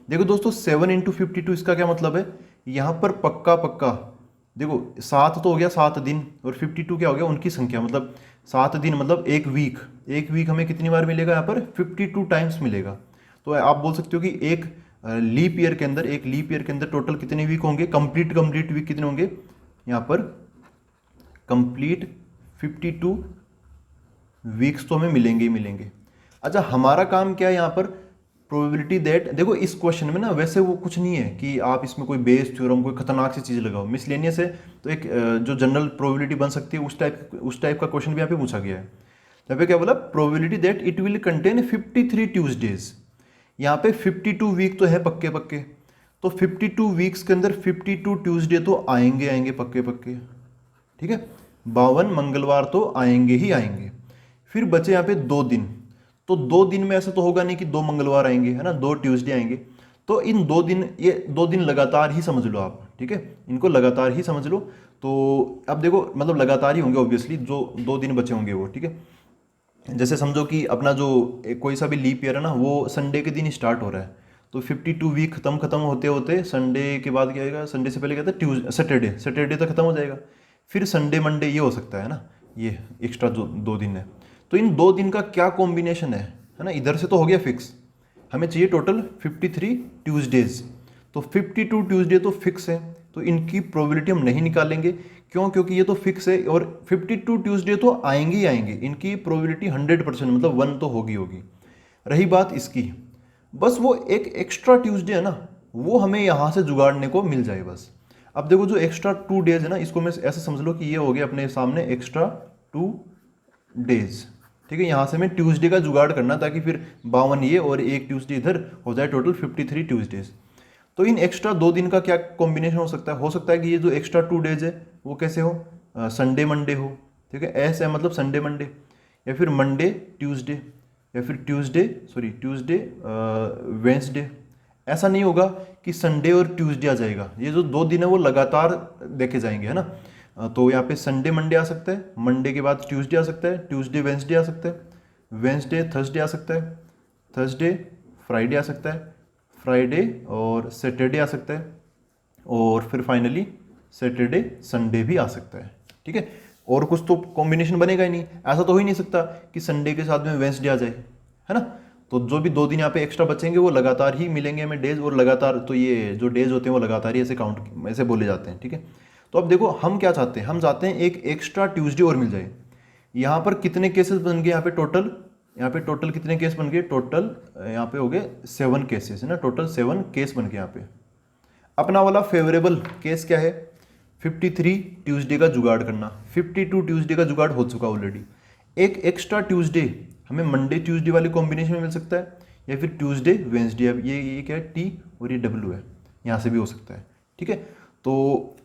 देखो दोस्तों 7 इंटू 52 इसका क्या मतलब है, यहाँ पर पक्का पक्का देखो 7 तो हो गया 7 दिन, और 52 क्या हो गया उनकी संख्या, मतलब 7 दिन मतलब एक वीक हमें कितनी बार मिलेगा यहाँ पर 52 टाइम्स मिलेगा। तो आप बोल सकते हो कि एक लीप ईयर के अंदर टोटल कितने वीक होंगे, कंप्लीट वीक कितने होंगे यहाँ पर, कंप्लीट 52 वीक्स तो हमें मिलेंगे ही मिलेंगे। अच्छा, हमारा काम क्या है यहाँ पर, प्रोबेबिलिटी दैट, देखो इस क्वेश्चन में ना वैसे वो कुछ नहीं है कि आप इसमें कोई बेस थ्योरम कोई खतरनाक सी चीज़ लगाओ, मिसलेनियस है, तो एक जो जनरल प्रोबेबिलिटी बन सकती है उस टाइप का क्वेश्चन भी यहाँ पे पूछा गया है। यहाँ पे क्या बोला, probability that it will contain 53 Tuesdays, यहाँ पे 52 वीक तो है पक्के, तो 52 वीक्स के अंदर 52 ट्यूसडे तो आएंगे पक्के, ठीक है, 52 मंगलवार तो आएंगे ही आएंगे। फिर बचे यहाँ पे 2 दिन, तो 2 दिन में ऐसा तो होगा नहीं कि 2 मंगलवार आएंगे, है ना, 2 ट्यूसडे आएंगे, तो इन 2 दिन, ये 2 दिन लगातार ही समझ लो आप, ठीक है, इनको लगातार ही समझ लो। तो अब देखो मतलब लगातार ही होंगे ऑब्वियसली, जो 2 दिन बचे होंगे वो, ठीक है। जैसे समझो कि अपना जो कोई सा भी लीप ईयर है ना वो संडे के दिन स्टार्ट हो रहा है, तो 52 वीक खत्म होते होते संडे के बाद क्या आएगा, संडे से पहले क्या था सैटरडे तक खत्म हो जाएगा, फिर संडे मंडे ये हो सकता है ना, ये एक्स्ट्रा जो 2 दिन है। तो इन 2 दिन का क्या कॉम्बिनेशन है ना, इधर से तो हो गया फिक्स, हमें चाहिए टोटल 53 ट्यूसडेज, तो 52 ट्यूसडे तो फिक्स है, तो इनकी प्रोबेबिलिटी हम नहीं निकालेंगे, क्यों, क्योंकि ये तो फिक्स है, और 52 ट्यूसडे तो आएंगे ही आएंगे, इनकी प्रोबेबिलिटी 100% मतलब 1 तो होगी। रही बात इसकी, बस वो एक एक्स्ट्रा ट्यूसडे है ना, वो हमें यहाँ से जुगाड़ने को मिल जाए बस। अब देखो जो एक्स्ट्रा 2 डेज है ना, इसको मैं ऐसे समझ लो कि ये हो गया अपने सामने एक्स्ट्रा 2 डेज, ठीक है। यहाँ से मैं ट्यूसडे का जुगाड़ करना ताकि फिर 52 ये और एक ट्यूसडे इधर हो जाए, टोटल 53 ट्यूसडेज। तो इन एक्स्ट्रा 2 दिन का क्या कॉम्बिनेशन हो सकता है कि ये जो एक्स्ट्रा 2 डेज है वो कैसे हो, संडे मंडे हो, ठीक है। एस है मतलब संडे मंडे, या फिर मंडे ट्यूसडे, या फिर ट्यूसडे वेंसडे। ऐसा नहीं होगा कि संडे और ट्यूसडे आ जाएगा, ये जो 2 दिन है वो लगातार देखे जाएंगे, है ना। तो यहाँ पे संडे मंडे आ सकता है, मंडे के बाद ट्यूसडे आ सकता है, ट्यूसडे वेंसडे आ सकता है, वेंसडे थर्सडे आ सकता है, थर्सडे फ्राइडे आ सकता है, फ्राइडे और सैटरडे आ सकता है, और फिर फाइनली सैटरडे संडे भी आ सकता है, ठीक है। और कुछ तो कॉम्बिनेशन बनेगा ही नहीं, ऐसा तो हो ही नहीं सकता कि संडे के साथ में वेंसडे आ जाए, है ना। तो जो भी 2 दिन यहाँ पे एक्स्ट्रा बचेंगे वो लगातार ही मिलेंगे हमें डेज, और लगातार तो ये जो डेज होते हैं वो लगातार ही ऐसे काउंट ऐसे बोले जाते हैं, ठीक है। तो अब देखो हम क्या चाहते हैं, हम चाहते हैं एक एक्स्ट्रा ट्यूसडे और मिल जाए। यहाँ पर कितने केसेस बन गए, यहाँ पे टोटल कितने केस बन गए, टोटल यहाँ पे हो गए 7 केसेस, है ना, टोटल 7 केस बन गए यहाँ पे। अपना वाला फेवरेबल केस क्या है, 53 ट्यूसडे का जुगाड़ करना। 52 ट्यूसडे का जुगाड़ हो चुका ऑलरेडी। एक एक्स्ट्रा ट्यूसडे हमें मंडे ट्यूसडे वाले कॉम्बिनेशन में मिल सकता है, या फिर ट्यूसडे वेंसडे। अब ये क्या है, टी और ये डब्ल्यू है, यहाँ से भी हो सकता है, ठीक है। तो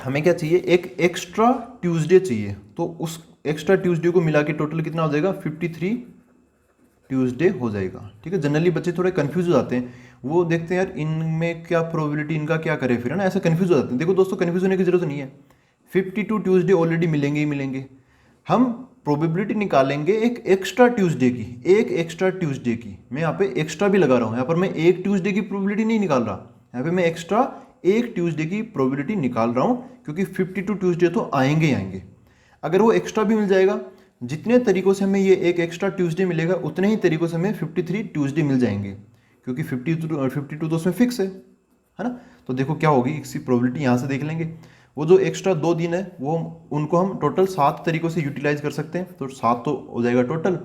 हमें क्या चाहिए, एक एक्स्ट्रा ट्यूसडे चाहिए। तो उस एक्स्ट्रा ट्यूसडे को मिला के टोटल कितना हो जाएगा, 53 ट्यूसडे हो जाएगा, ठीक है। जनरली बच्चे थोड़े कंफ्यूज हो जाते हैं, वो देखते हैं यार इनमें क्या प्रोबेबिलिटी, इनका क्या करें फिर, है ना, ऐसे कंफ्यूज हो जाते हैं। देखो दोस्तों, कंफ्यूज होने की जरूरत नहीं है, 52 ट्यूसडे ऑलरेडी मिलेंगे ही मिलेंगे। हम प्रोबेबिलिटी निकालेंगे एक एक्स्ट्रा ट्यूसडे की, एक एक्स्ट्रा ट्यूसडे की। मैं यहाँ पे एक्स्ट्रा भी लगा रहा हूँ, यहाँ पर मैं एक ट्यूसडे की प्रोबेबिलिटी नहीं निकाल रहा, यहाँ पे मैं एक्स्ट्रा एक ट्यूसडे की प्रोबेबिलिटी निकाल रहा हूँ, क्योंकि 52 ट्यूसडे तो आएंगे ही आएंगे। अगर वो एक्स्ट्रा भी मिल जाएगा, जितने तरीकों से हमें ये एक एक्स्ट्रा ट्यूसडे मिलेगा उतने ही तरीकों से हमें 53 ट्यूसडे मिल जाएंगे, क्योंकि 52 तो उसमें फिक्स है ना। तो देखो क्या होगी, इसकी प्रोबेबिलिटी यहाँ से देख लेंगे। वो जो एक्स्ट्रा 2 दिन है वो उनको हम टोटल 7 तरीकों से यूटिलाइज कर सकते हैं, तो 7 तो हो जाएगा टोटल।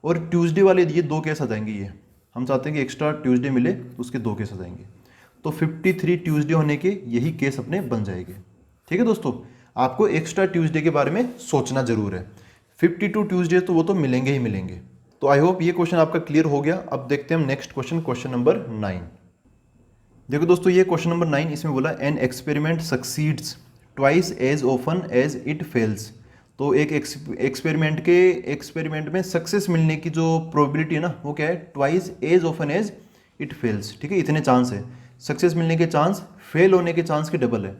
और ट्यूसडे वाले ये 2 केस आ जाएंगे, ये हम चाहते हैं कि एक्स्ट्रा ट्यूसडे मिले तो उसके 2 केस आ जाएंगे। तो 53 ट्यूसडे होने के यही केस अपने बन जाएंगे, ठीक है दोस्तों। आपको एक्स्ट्रा ट्यूसडे के बारे में सोचना जरूर है। 52 ट्यूसडे तो वो तो मिलेंगे ही मिलेंगे। तो आई होप ये क्वेश्चन आपका क्लियर हो गया। अब देखते हैं हम नेक्स्ट क्वेश्चन, क्वेश्चन नंबर 9। देखो दोस्तों, ये क्वेश्चन नंबर 9, इसमें बोला an experiment succeeds twice as often as it fails. तो एक एक्सपेरिमेंट में सक्सेस मिलने की जो प्रोबेबिलिटी है ना, वो क्या है, twice as often as it fails, ठीक है। इतने चांस है, सक्सेस मिलने के चांस फेल होने के चांस के डबल है।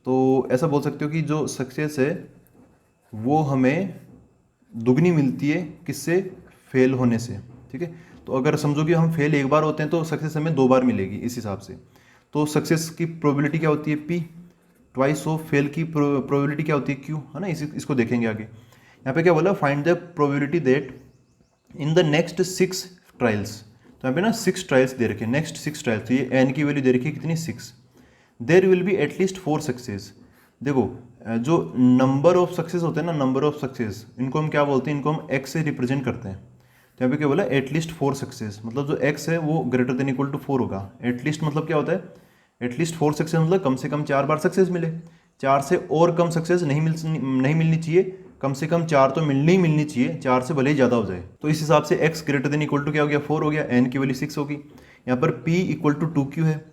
तो ऐसा बोल सकते हो कि जो सक्सेस है वो हमें दुगनी मिलती है, किससे, फेल होने से, ठीक है। तो अगर समझो कि हम फेल एक बार होते हैं तो सक्सेस हमें 2 बार मिलेगी इस हिसाब से। तो सक्सेस की प्रोबेबिलिटी क्या होती है, पी, ट्वाइस ऑफ फेल की प्रोबेबिलिटी क्या होती है, क्यू, है ना। इसको देखेंगे आगे। यहाँ पे क्या बोला, find the probability that in the next 6 trials. तो यहाँ पे ना 6 ट्रायल्स दे रखे, नेक्स्ट 6 ट्रायल्स। तो ये एन की वैल्यू दे रखी है कितनी, 6। There will be at least 4 success. देखो जो नंबर ऑफ सक्सेस होते हैं ना, नंबर ऑफ सक्सेस, इनको हम क्या बोलते हैं, इनको हम एक्स से रिप्रेजेंट करते हैं। तो यहाँ पे क्या बोला, एटलीस्ट 4 सक्सेस, मतलब जो एक्स है वो ग्रेटर देन इक्वल टू 4 होगा। एटलीस्ट मतलब क्या होता है, एटलीस्ट 4 सक्सेस मतलब कम से कम 4 बार सक्सेस मिले। 4 से और कम सक्सेस नहीं मिलनी चाहिए, कम से कम 4 तो मिलनी चाहिए, 4 से भले ही ज़्यादा हो जाए। तो इस हिसाब से x greater than equal to क्या हो गया, 4 हो गया, एन की वैल्यू 6 होगी। यहाँ पर पी इक्वल टू 2Q है।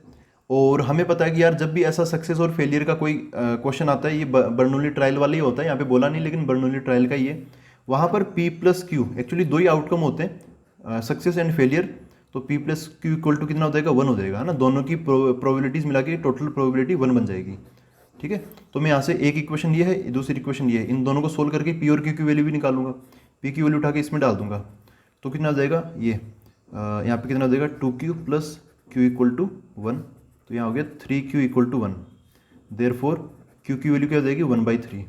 और हमें पता है कि यार जब भी ऐसा सक्सेस और फेलियर का कोई क्वेश्चन आता है, ये बर्नौली ट्रायल वाला ही होता है, यहाँ पे बोला नहीं लेकिन बर्नौली ट्रायल का ही है। वहाँ पर P प्लस क्यू, एक्चुअली 2 ही आउटकम होते हैं, सक्सेस एंड फेलियर। तो P plus Q equal to कितना हो जाएगा, 1 हो जाएगा, है ना। दोनों की प्रोबेबिलिटीज मिला के टोटल प्रोबेबिलिटी 1 बन जाएगी, ठीक है। तो मैं यहाँ से एक इक्वेशन ये है, दूसरी इक्वेशन ये है, इन दोनों को सोल्व करके P और Q की वैल्यू भी निकालूंगा। P की वैल्यू उठा के इसमें डाल दूंगा, तो कितना हो जाएगा, ये यहाँ पे कितना हो जाएगा, 2Q plus Q equal to 1। तो यहाँ हो गया 3Q equal to 1। Therefore Q की वैल्यू क्या हो जाएगी, 1/3।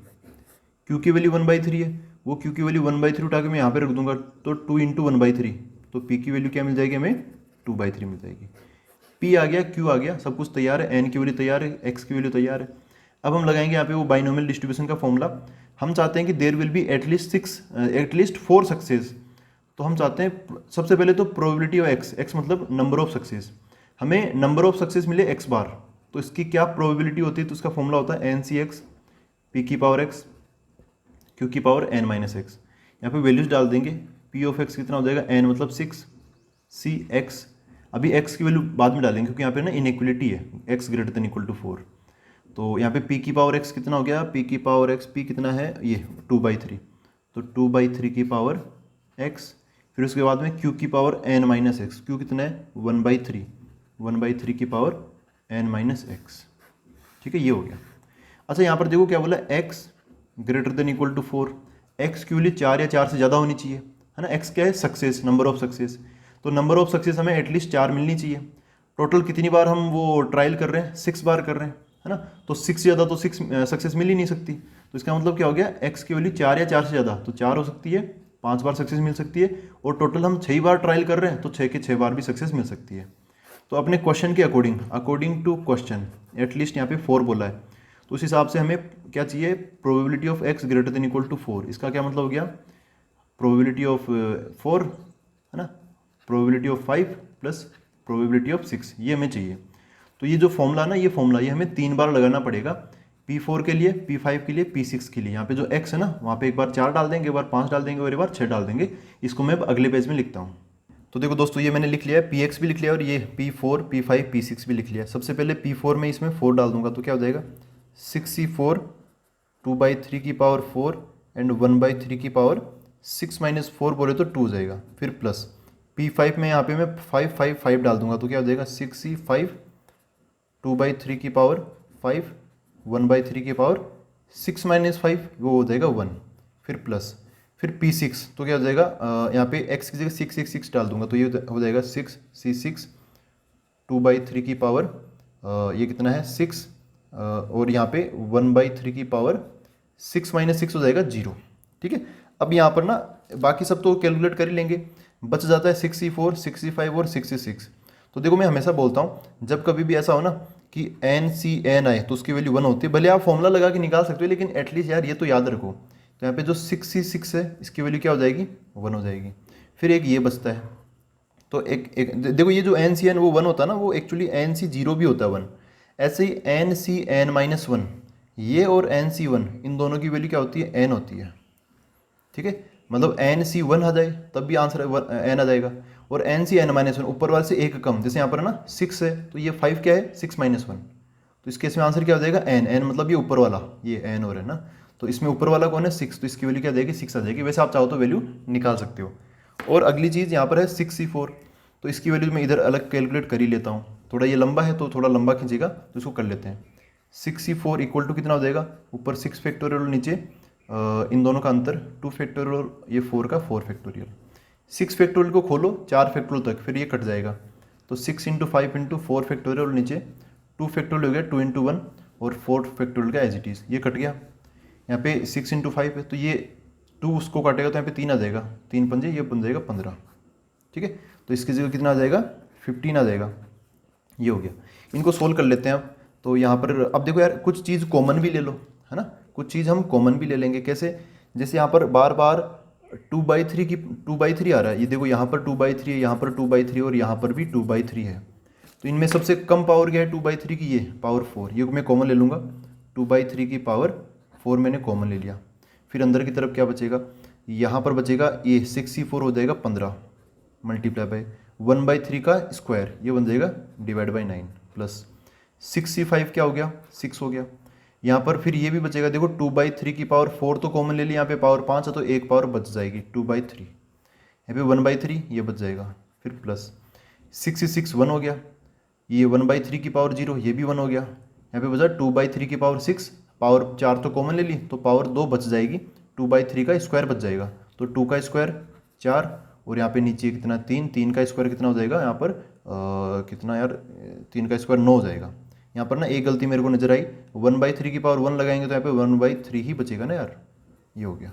Q की वैल्यू 1/3 है, वो Q की वैल्यू 1/3 उठा के मैं यहाँ पे रख दूंगा, तो 2 × 1/3। तो P की वैल्यू क्या मिल जाएगी हमें, 2/3 मिल जाएगी। P आ गया, Q आ गया, सब कुछ तैयार है, N की वैल्यू तैयार है, X की वैल्यू तैयार है। अब हम लगाएंगे यहाँ पे वो बाइनोमियल डिस्ट्रीब्यूशन का फॉर्मूला। हम चाहते हैं कि there will be at least 4 success. तो हम चाहते हैं सबसे पहले तो प्रोबेबिलिटी ऑफ एक्स मतलब नंबर ऑफ सक्सेस, हमें नंबर ऑफ सक्सेस मिले एक्स बार, तो इसकी क्या प्रोबेबिलिटी होती है, तो इसका फॉर्मूला होता है एन सी एक्स पी की पावर एक्स क्यू की पावर एन माइनस एक्स। यहाँ पे वैल्यूज डाल देंगे, पी ऑफ एक्स कितना हो जाएगा, एन मतलब 6, सी एक्स, अभी एक्स की वैल्यू बाद में डालेंगे क्योंकि यहाँ पे ना इनइक्वलिटी है, x greater than equal to 4। तो यहाँ पे p की पावर x कितना हो गया, p की पावर x, p कितना है ये 2/3, तो 2/3 की पावर x, फिर उसके बाद में q की power n minus x, q कितना है 1/3, 1/3 की पावर n माइनस एक्स। ठीक है, ये हो गया। अच्छा यहाँ पर देखो क्या बोला, x greater than equal to 4, x की वैल्यू 4 या 4 से ज़्यादा होनी चाहिए, है ना। x क्या है, सक्सेस, नंबर ऑफ सक्सेस, तो नंबर ऑफ सक्सेस हमें एटलीस्ट 4 मिलनी चाहिए। टोटल कितनी बार हम वो ट्रायल कर रहे हैं, 6 बार कर रहे हैं, है ना। तो 6 से ज़्यादा तो 6 सक्सेस मिल ही नहीं सकती, तो इसका मतलब क्या हो गया, x की वैल्यू 4 या 4 से ज़्यादा, तो 4 हो सकती है, 5 बार सक्सेस मिल सकती है, और टोटल हम 6 बार ट्रायल कर रहे हैं तो 6 के 6 बार भी सक्सेस मिल सकती है। तो अपने क्वेश्चन के अकॉर्डिंग टू क्वेश्चन एटलीस्ट यहाँ पे 4 बोला है, तो उस हिसाब से हमें क्या चाहिए, probability of x greater than equal to 4। इसका क्या मतलब हो गया, प्रोबेबिलिटी ऑफ 4 है ना, probability of 5 plus probability of 6, ये हमें चाहिए। तो ये जो फॉर्मूला ना, ये फॉर्मूला ये हमें 3 बार लगाना पड़ेगा, P4 के लिए, P5 के लिए, P6 के लिए। यहाँ पे जो x है ना, वहाँ पे एक बार 4 डाल देंगे, एक बार 5 डाल देंगे और एक बार 6 डाल देंगे। इसको मैं अब अगले पेज में लिखता हूँ। तो देखो दोस्तों, ये मैंने लिख लिया है, Px भी लिख लिया और ये P4 P5 P6 भी लिख लिया है। सबसे पहले P4 में इसमें 4 डाल दूंगा, तो क्या हो जाएगा 6c4 2/3 की पावर 4 एंड 1/3 की पावर 6 माइनस 4 बोले तो 2 हो जाएगा, फिर प्लस P5 में यहाँ पे मैं 5 5 5 डाल दूंगा, तो क्या हो जाएगा 6c5 2/3 की पावर 5 1/3 की पावर 6 माइनस 5, वो हो जाएगा 1, फिर प्लस, फिर P6, तो क्या हो जाएगा यहाँ पे x की जगह 6 6 6 डाल दूंगा, तो ये हो जाएगा 6c6 2/3 की पावर ये कितना है 6, और यहाँ पे 1/3 की पावर 6 माइनस 6 हो जाएगा 0। ठीक है, अब यहाँ पर ना बाकी सब तो कैलकुलेट कर ही लेंगे, बच जाता है 6c4 6c5 और 6c6। तो देखो मैं हमेशा बोलता हूँ जब कभी भी ऐसा हो ना कि NCN आए तो उसकी वैल्यू 1 होती है, भले आप फॉर्मूला लगा के निकाल सकते हो, लेकिन एटलीस्ट यार ये तो याद रखो। तो यहाँ पे जो 6c6 है इसकी वैल्यू क्या हो जाएगी 1 हो जाएगी, फिर एक ये बचता है, तो एक देखो ये जो NCN वो 1 होता है ना, वो एक्चुअली NC0 भी होता है 1, ऐसे ही NCN-1 ये और NC1 इन दोनों की वैल्यू क्या होती है n होती है। ठीक है, मतलब NC1 आ जाए तब भी आंसर n आ जाएगा, और NCN-1 ऊपर वाले से एक कम, जैसे यहाँ पर ना 6 है तो ये 5 क्या है 6 माइनस 1, तो इस केस में आंसर क्या हो जाएगा n मतलब ये ऊपर वाला, ये n और है ना, तो इसमें ऊपर वाला कौन है 6, तो इसकी वैल्यू क्या आ जाएगी 6 आ जाएगी। वैसे आप चाहो तो वैल्यू निकाल सकते हो। और अगली चीज़ यहाँ पर है 6c4, तो इसकी वैल्यू मैं इधर अलग कैलकुलेट कर ही लेता हूँ, थोड़ा ये लंबा है तो थोड़ा लंबा खींचेगा, तो इसको कर लेते हैं। 6c4 इक्वल टू कितना हो जाएगा, ऊपर 6 फैक्टोरियल और नीचे इन दोनों का अंतर 2 फैक्टोरियल, ये 4 का 4 फैक्टोरियल। 6 फैक्टोरियल को खोलो 4 फैक्टोरियल तक, फिर ये कट जाएगा, तो 6 इंटू 5 इंटू 4 फैक्टोरियल और नीचे 2 फैक्टोरियल हो गया 2 इंटू 1 और 4 फैक्टोरियल का एज इट इज़, ये कट गया। यहाँ पे 6 इंटू 5 है तो ये 2 उसको काटेगा तो यहाँ पे 3 आ जाएगा, 3 पंजे ये बन जाएगा 15। ठीक है, तो इसकी जगह कितना आ जाएगा 15 आ जाएगा, ये हो गया। इनको सोल्व कर लेते हैं अब। तो यहाँ पर अब देखो यार कुछ चीज़ कॉमन भी ले लो, है ना, कुछ चीज़ हम कॉमन भी ले लेंगे। कैसे, जैसे यहाँ पर बार बार 2/3 आ रहा है, ये देखो यहाँ पर 2/3 है, यहाँ पर 2/3 और यहाँ पर भी 2/3 है, तो इनमें सबसे कम पावर क्या है 2/3 की, ये पावर 4, ये मैं कॉमन ले लूँगा, 2/3 की पावर 4 मैंने कॉमन ले लिया। फिर अंदर की तरफ क्या बचेगा, यहाँ पर बचेगा ये 6c4 हो जाएगा 15 मल्टीप्लाई बाय 1/3 का स्क्वायर, ये बन जाएगा डिवाइड बाई 9 प्लस 6c5 क्या हो गया 6 हो गया। यहाँ पर फिर ये भी बचेगा, देखो 2/3 की पावर 4 तो कॉमन ले ली, यहाँ पे पावर 5 है तो एक पावर बच जाएगी 2/3, यहाँ पे 1/3 ये बच जाएगा, फिर प्लस 6 1 हो गया, ये 1/3 की पावर 0 ये भी 1 हो गया, यहाँ पे बचा 2/3 की पावर 6, पावर 4 तो कॉमन ले ली तो पावर 2 बच जाएगी, 2/3 का स्क्वायर बच जाएगा, तो 2 का स्क्वायर 4 और यहाँ पे नीचे कितना 3, 3 का स्क्वायर कितना हो जाएगा यहाँ पर कितना यार 3 का स्क्वायर 9 हो जाएगा। यहाँ पर ना एक गलती मेरे को नजर आई, 1/3 की पावर 1 लगाएंगे तो यहाँ पे 1/3 ही बचेगा ना यार, ये हो गया।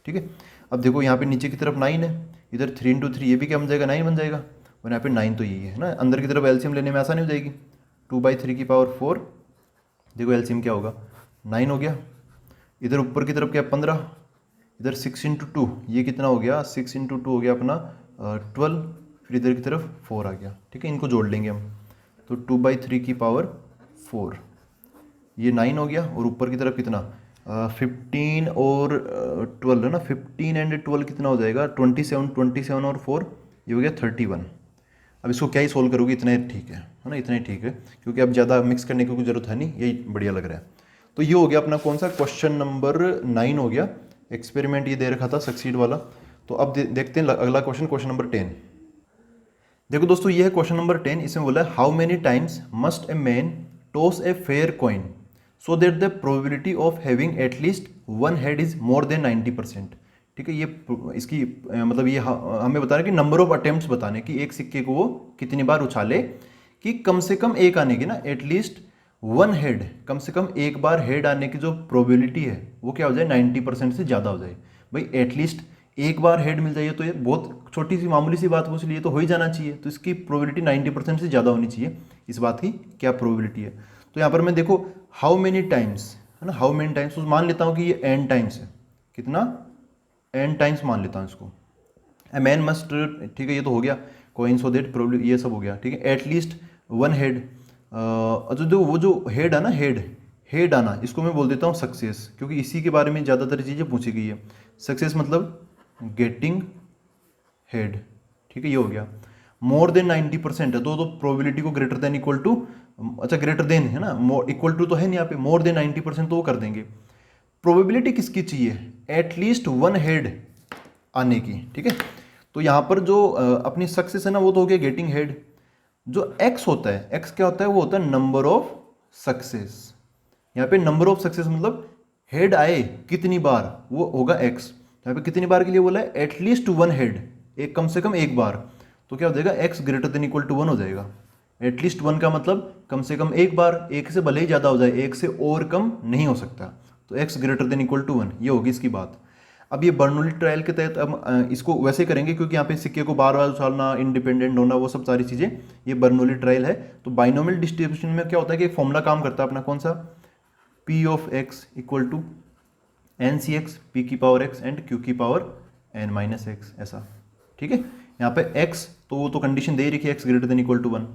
ठीक है, अब देखो यहाँ पे नीचे की तरफ 9 है, इधर 3 इंटू 3 ये भी क्या बन जाएगा 9 बन जाएगा, और यहाँ पे 9 तो यही है ना, अंदर की तरफ एलसीएम लेने में आसानी हो जाएगी, 2/3 की पावर 4, देखो एलसीएम क्या होगा 9 हो गया, इधर ऊपर की तरफ क्या 15, इधर 6 × 2 ये कितना हो गया, 6 × 2 हो गया अपना 12, फिर इधर की तरफ 4 आ गया, ठीक है। इनको जोड़ लेंगे हम, तो 2/3 की पावर 4, ये 9 हो गया, और ऊपर की तरफ कितना 15 और 12 है ना, 15 एंड 12 कितना हो जाएगा 27, 27 और 4 ये हो गया 31। अब इसको क्या ही सोल्व करोगे, इतना ही ठीक है ना, इतना ही ठीक है, क्योंकि अब ज़्यादा मिक्स करने की कोई ज़रूरत है नहीं, यही बढ़िया लग रहा है। तो ये हो गया अपना कौन सा, क्वेश्चन नंबर 9 हो गया। एक्सपेरिमेंट ये दे रखा था सक्सीड वाला। तो अब देखते हैं अगला क्वेश्चन, क्वेश्चन नंबर 10। देखो दोस्तों, ये है क्वेश्चन नंबर 10। इसमें बोला है how many times must a man toss a fair coin so that the probability of having at least one head is more than 90%। ठीक है, ये इसकी मतलब ये हमें बता रहा है कि नंबर ऑफ अटेम्प्ट्स बताने कि एक सिक्के को वो कितनी बार उछाले कि कम से कम एक आने की ना, एटलीस्ट वन हेड, कम से कम एक बार हेड आने की जो प्रोबेबिलिटी है वो क्या हो जाए 90% से ज़्यादा हो जाए। भाई एटलीस्ट एक बार हेड मिल जाइए तो ये बहुत छोटी सी मामूली सी बात पूछ ली तो हो ही जाना चाहिए, तो इसकी प्रोबेबिलिटी 90% से ज़्यादा होनी चाहिए। इस बात की क्या प्रोबेबिलिटी है, तो यहाँ पर मैं देखो हाउ मेनी टाइम्स है ना, हाउ मेनी टाइम्स तो मान लेता हूँ कि ये n टाइम्स है, कितना n टाइम्स मान लेता हूँ इसको। ए मैन मस्ट, ठीक है ये तो हो गया, कोइन सो दैट प्रोबेबिलिटी ये सब हो गया, ठीक है। एटलीस्ट वन हेड, जो वो जो हेड है ना, हेड आना, इसको मैं बोल देता हूँ सक्सेस, क्योंकि इसी के बारे में ज़्यादातर चीज़ें पूछी गई है। सक्सेस मतलब गेटिंग हेड, ठीक है ये हो गया। मोर देन 90% है तो प्रोबेबिलिटी को ग्रेटर देन इक्वल टू, अच्छा ग्रेटर देन है ना, इक्वल टू तो है नहीं यहाँ पे, मोर देन 90% तो वो कर देंगे। प्रोबेबिलिटी किसकी चाहिए, एटलीस्ट वन हेड आने की, ठीक है। तो यहाँ पर जो अपनी सक्सेस है ना वो तो हो गया गेटिंग हेड। जो एक्स होता है, एक्स क्या होता है, वो होता है नंबर ऑफ सक्सेस। यहाँ पे नंबर ऑफ सक्सेस मतलब हेड आए कितनी बार, वो होगा एक्स। यहाँ पे कितनी बार के लिए बोला है, एटलीस्ट वन हेड, एक कम से कम एक बार, तो क्या हो जाएगा x greater than equal to one हो जाएगा। एटलीस्ट वन का मतलब कम से कम एक बार, एक से भले ही ज़्यादा हो जाए, एक से और कम नहीं हो सकता, तो x greater than equal to one, ये होगी इसकी बात। अब ये बर्नौली ट्रायल के तहत अब इसको वैसे करेंगे क्योंकि यहाँ पे सिक्के को बार बार उछालना, इंडिपेंडेंट होना, वो सब सारी चीज़ें, ये बर्नौली ट्रायल है। तो बाइनोमियल डिस्ट्रीब्यूशन में क्या होता है कि एक फॉर्मूला काम करता है अपना, कौन सा, P of x equal to n C x, P की पावर एक्स एंड क्यू की पावर एन माइनस एक्स, ऐसा, ठीक है। यहाँ पे एक्स तो वो तो कंडीशन दे ही रखी है, x greater than equal to one.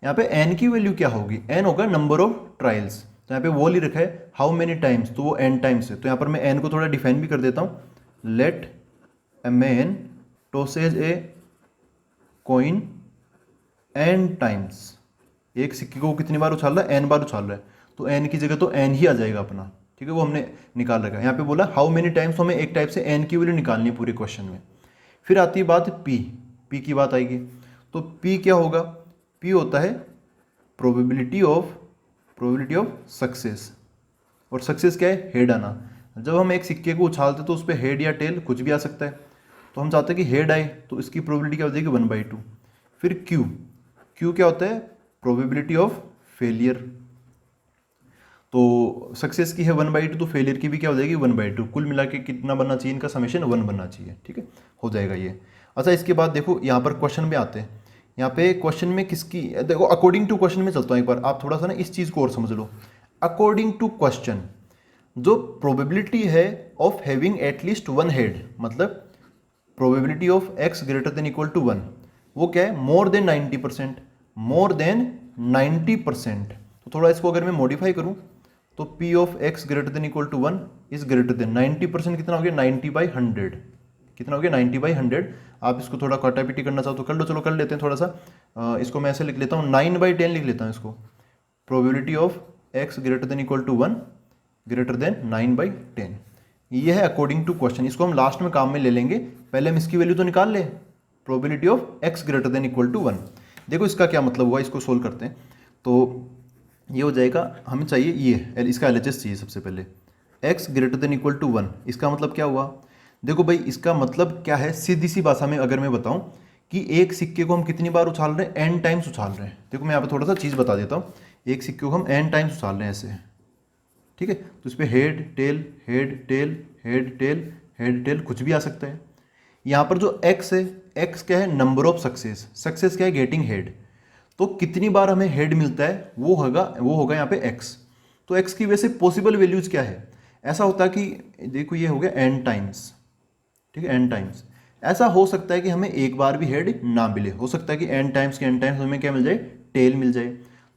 यहाँ पे एन की वैल्यू क्या होगी, एन होगा नंबर ऑफ ट्रायल्स, तो यहाँ पे वो लिख रखा है हाउ मेनी टाइम्स, तो वो एन टाइम्स है। तो यहाँ पर मैं एन को थोड़ा डिफाइन भी कर देता हूँ, let a man tosses a coin n times, एक सिक्के को कितनी बार उछाल रहा है, एन बार उछाल रहा है, तो एन की जगह तो एन ही आ जाएगा अपना, ठीक है, वो हमने निकाल रखा है। यहाँ पे बोला हाउ मेनी टाइम्स, हमें एक टाइप से एन की वैल्यू निकालनी है पूरे क्वेश्चन में। फिर आती है बात पी की बात आएगी, तो पी क्या होगा, पी होता है प्रोबेबिलिटी ऑफ सक्सेस, और सक्सेस क्या है, हेड आना। जब हम एक सिक्के को उछालते तो उस पर हेड या टेल कुछ भी आ सकता है, तो हम चाहते हैं कि हेड आए, तो इसकी प्रोबेबिलिटी क्या हो जाएगी 1/2। फिर क्यू क्या होता है, प्रोबेबिलिटी ऑफ फेलियर, तो सक्सेस की है 1/2, तो फेलियर की भी क्या हो जाएगी 1/2। कुल मिला के कितना बनना चाहिए, इनका समेशन 1 बनना चाहिए, ठीक है, हो जाएगा ये। अच्छा इसके बाद देखो यहाँ पर क्वेश्चन में आते हैं, यहाँ पे क्वेश्चन में किसकी, देखो अकॉर्डिंग टू क्वेश्चन में चलता हूँ एक बार, आप थोड़ा सा ना इस चीज़ को और समझ लो। अकॉर्डिंग टू क्वेश्चन जो प्रोबेबिलिटी है of having at least one head, मतलब probability of x greater than equal to one, वो क्या है, मोर देन 90%, मोर देन 90%। तो थोड़ा इसको अगर मैं मॉडिफाई करूँ तो P of x greater than equal to one is greater than 90%, कितना हो गया 90/100, कितना हो गया 90/100। आप इसको थोड़ा काटापीटी करना चाहो तो कर लो, चलो कर लेते हैं थोड़ा सा, इसको मैं ऐसे लिख लेता हूँ 9/10 लिख लेता हूँ इसको, probability of x greater than equal to one greater than 9/10, ये है अकॉर्डिंग टू क्वेश्चन। इसको हम लास्ट में काम में ले लेंगे, पहले हम इसकी वैल्यू तो निकाल ले, probability of x greater than equal to one. देखो इसका क्या मतलब हुआ, इसको सोल्व करते हैं। तो ये हो जाएगा, हमें चाहिए ये, इसका LHS चाहिए सबसे पहले, x greater than equal to one. इसका मतलब क्या हुआ, देखो भाई इसका मतलब क्या है, सीधी सी भाषा में अगर मैं बताऊं कि एक सिक्के को हम कितनी बार उछाल रहे हैं, n टाइम्स उछाल रहे हैं। देखो मैं यहाँ पे थोड़ा सा चीज़ बता देता हूँ, एक सिक्के को हम n टाइम्स उछाल रहे हैं ऐसे, ठीक है। तो इस पर head tail head tail head tail head tail कुछ भी आ सकता है। यहाँ पर जो x है, x क्या है, नंबर ऑफ सक्सेस क्या है, गेटिंग हेड, तो कितनी बार हमें हेड मिलता है वो होगा यहाँ पे x। तो x की वैसे पॉसिबल वैल्यूज क्या है, ऐसा होता है कि देखो ये हो गया n टाइम्स, ठीक है, n टाइम्स। ऐसा हो सकता है कि हमें एक बार भी हेड ना मिले, हो सकता है कि n टाइम्स के n टाइम्स हमें क्या मिल जाए, टेल मिल जाए।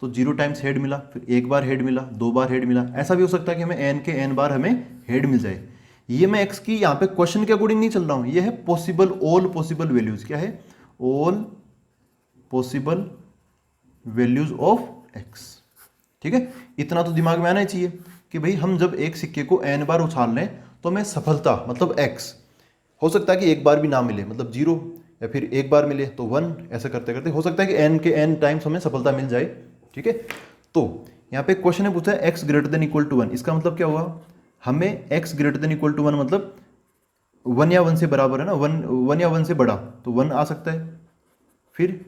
तो 0 टाइम्स हेड मिला, फिर एक बार हेड मिला, 2 बार हेड मिला, ऐसा भी हो सकता है कि हमें n के n बार हमें हेड मिल जाए। ये मैं x की यहाँ पे क्वेश्चन के अकॉर्डिंग नहीं चल रहा हूँ, ये है पॉसिबल, ऑल पॉसिबल वैल्यूज, क्या है, all possible values of x। ठीक है, इतना तो दिमाग में आना ही चाहिए कि भाई हम जब एक सिक्के को n बार उछाल लें तो हमें सफलता मतलब x, हो सकता है कि एक बार भी ना मिले मतलब 0, या फिर एक बार मिले तो 1, ऐसा करते करते हो सकता है कि n के n टाइम्स हमें सफलता मिल जाए। ठीक है, तो यहाँ पे क्वेश्चन है पूछा है x greater than equal to 1, इसका मतलब क्या हुआ, हमें x greater than equal to 1 मतलब 1 या 1 से बराबर है ना, 1 या 1 से बड़ा तो 1 आ सकता है। फिर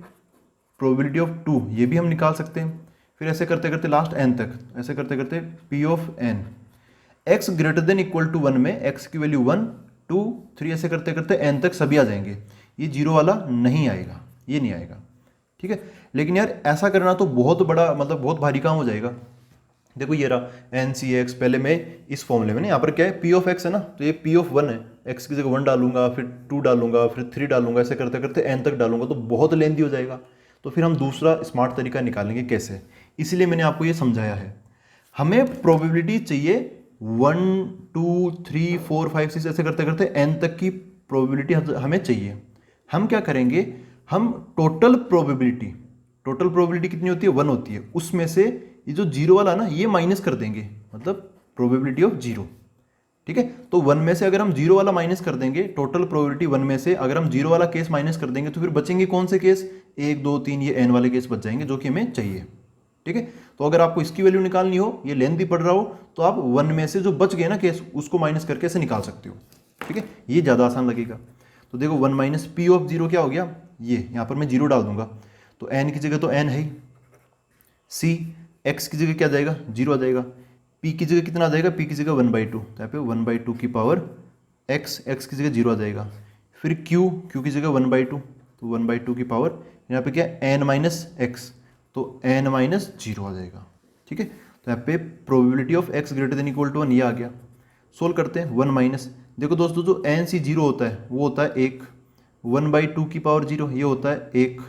प्रोबेबिलिटी ऑफ 2 ये भी हम निकाल सकते हैं। फिर ऐसे करते करते लास्ट n तक, ऐसे करते करते p of n, x greater than equal to 1 में x की वैल्यू 1 2 3, ऐसे करते करते n तक सभी आ जाएंगे, ये 0 वाला नहीं आएगा, ये नहीं आएगा। ठीक है, लेकिन यार ऐसा करना तो बहुत बड़ा मतलब बहुत भारी काम हो जाएगा। देखो ये रहा एन सी एक्स, पहले मैं इस फॉर्मूले में ना, यहाँ पर क्या है, पी ऑफ एक्स है ना, तो ये पी ऑफ 1 है, एक्स की जगह 1 डालूंगा, फिर 2 डालूंगा, फिर 3 डालूंगा, ऐसे करते करते एन तक डालूंगा तो बहुत लेंथी हो जाएगा। तो फिर हम दूसरा स्मार्ट तरीका निकालेंगे कैसे, इसीलिए मैंने आपको ये समझाया है। हमें प्रोबेबिलिटी चाहिए 1 2 3 4 5 6, ऐसे करते करते एन तक की प्रोबेबिलिटी हमें चाहिए। हम क्या करेंगे, हम टोटल प्रोबेबिलिटी कितनी होती है, 1 होती है, उसमें से ये जो 0 वाला ना ये माइनस कर देंगे, मतलब प्रोबेबिलिटी ऑफ 0। ठीक है, तो 1 में से अगर हम 0 वाला माइनस कर देंगे, टोटल प्रोबेबिलिटी 1 में से अगर हम 0 वाला केस माइनस कर देंगे तो फिर बचेंगे कौन से केस, 1 2 3, ये n वाले केस बच जाएंगे जो कि हमें चाहिए। ठीक है, तो अगर आपको इसकी वैल्यू निकालनी हो, ये लेंथी पड़ रहा हो, तो आप 1 में से जो बच गए ना केस उसको माइनस करके ऐसे निकाल सकते हो। ठीक है, ये ज़्यादा आसान लगेगा। तो देखो 1 माइनस पी ऑफ 0 क्या हो गया, ये यहाँ पर मैं 0 डाल दूंगा, तो n की जगह तो n है ही, c x की जगह क्या जाएगा, 0 आ जाएगा, p की जगह कितना आ जाएगा, p की जगह 1/2, तो यहाँ पे 1/2 की पावर x, x की जगह 0 आ जाएगा। फिर q की जगह 1/2, तो 1/2 की पावर यहाँ पे क्या n माइनस एक्स, तो n माइनस 0 आ जाएगा। ठीक है, तो यहाँ पे probability of x greater than equal to 1 ये आ गया। सोल्व करते हैं, 1 माइनस, देखो दोस्तों जो n सी 0 होता है वो होता है 1, 1/2 की पावर 0 ये होता है 1,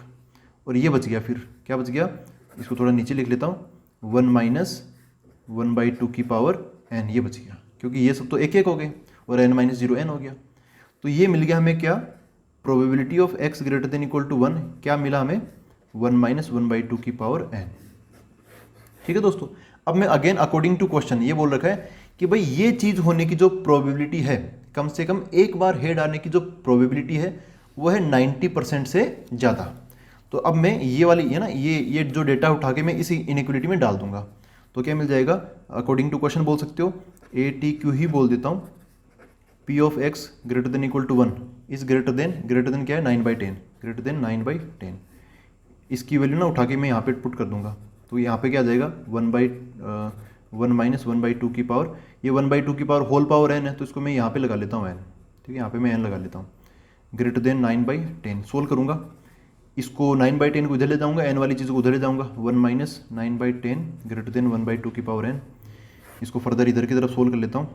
और ये बच गया, फिर क्या बच गया, इसको थोड़ा नीचे लिख लेता हूँ, 1 माइनस 1/2 की पावर n, ये बच गया, क्योंकि ये सब तो एक एक हो गए और n माइनस 0 n हो गया। तो ये मिल गया हमें क्या, probability of x greater than equal to 1 क्या मिला हमें, 1 माइनस 1/2 की पावर n। ठीक है दोस्तों, अब मैं अगेन अकॉर्डिंग टू क्वेश्चन ये बोल रखा है कि भाई ये चीज़ होने की जो प्रोबेबिलिटी है, कम से कम एक बार हेड आने की जो प्रोबेबिलिटी है वो है 90% से ज़्यादा। तो अब मैं ये वाली है ना, ये जो डेटा उठा के मैं इसी इनइक्वलिटी में डाल दूंगा, तो क्या मिल जाएगा, अकॉर्डिंग टू क्वेश्चन बोल सकते हो, ए टी क्यू ही बोल देता हूँ, P of x greater than equal to 1 is greater than क्या है, 9/10, ग्रेटर देन 9/10। इसकी वैल्यू ना उठा के मैं यहाँ पे पुट कर दूंगा, तो यहाँ पे क्या आ जाएगा, 1 माइनस 1/2 की पावर, ये 1/2 की पावर होल पावर n है, तो इसको मैं यहाँ पे लगा लेता हूँ n। ठीक है, यहाँ पे मैं n लगा लेता हूँ, ग्रेटर देन 9/10। सोल्व करूँगा, इसको 9/10 को उधर ले जाऊँगा, n वाली चीज़ को उधर ले जाऊँगा, 1 माइनस 9/10 ग्रेटर देन 1/2 की पावर n। इसको फर्दर इधर की तरफ सोल्व कर लेता हूँ,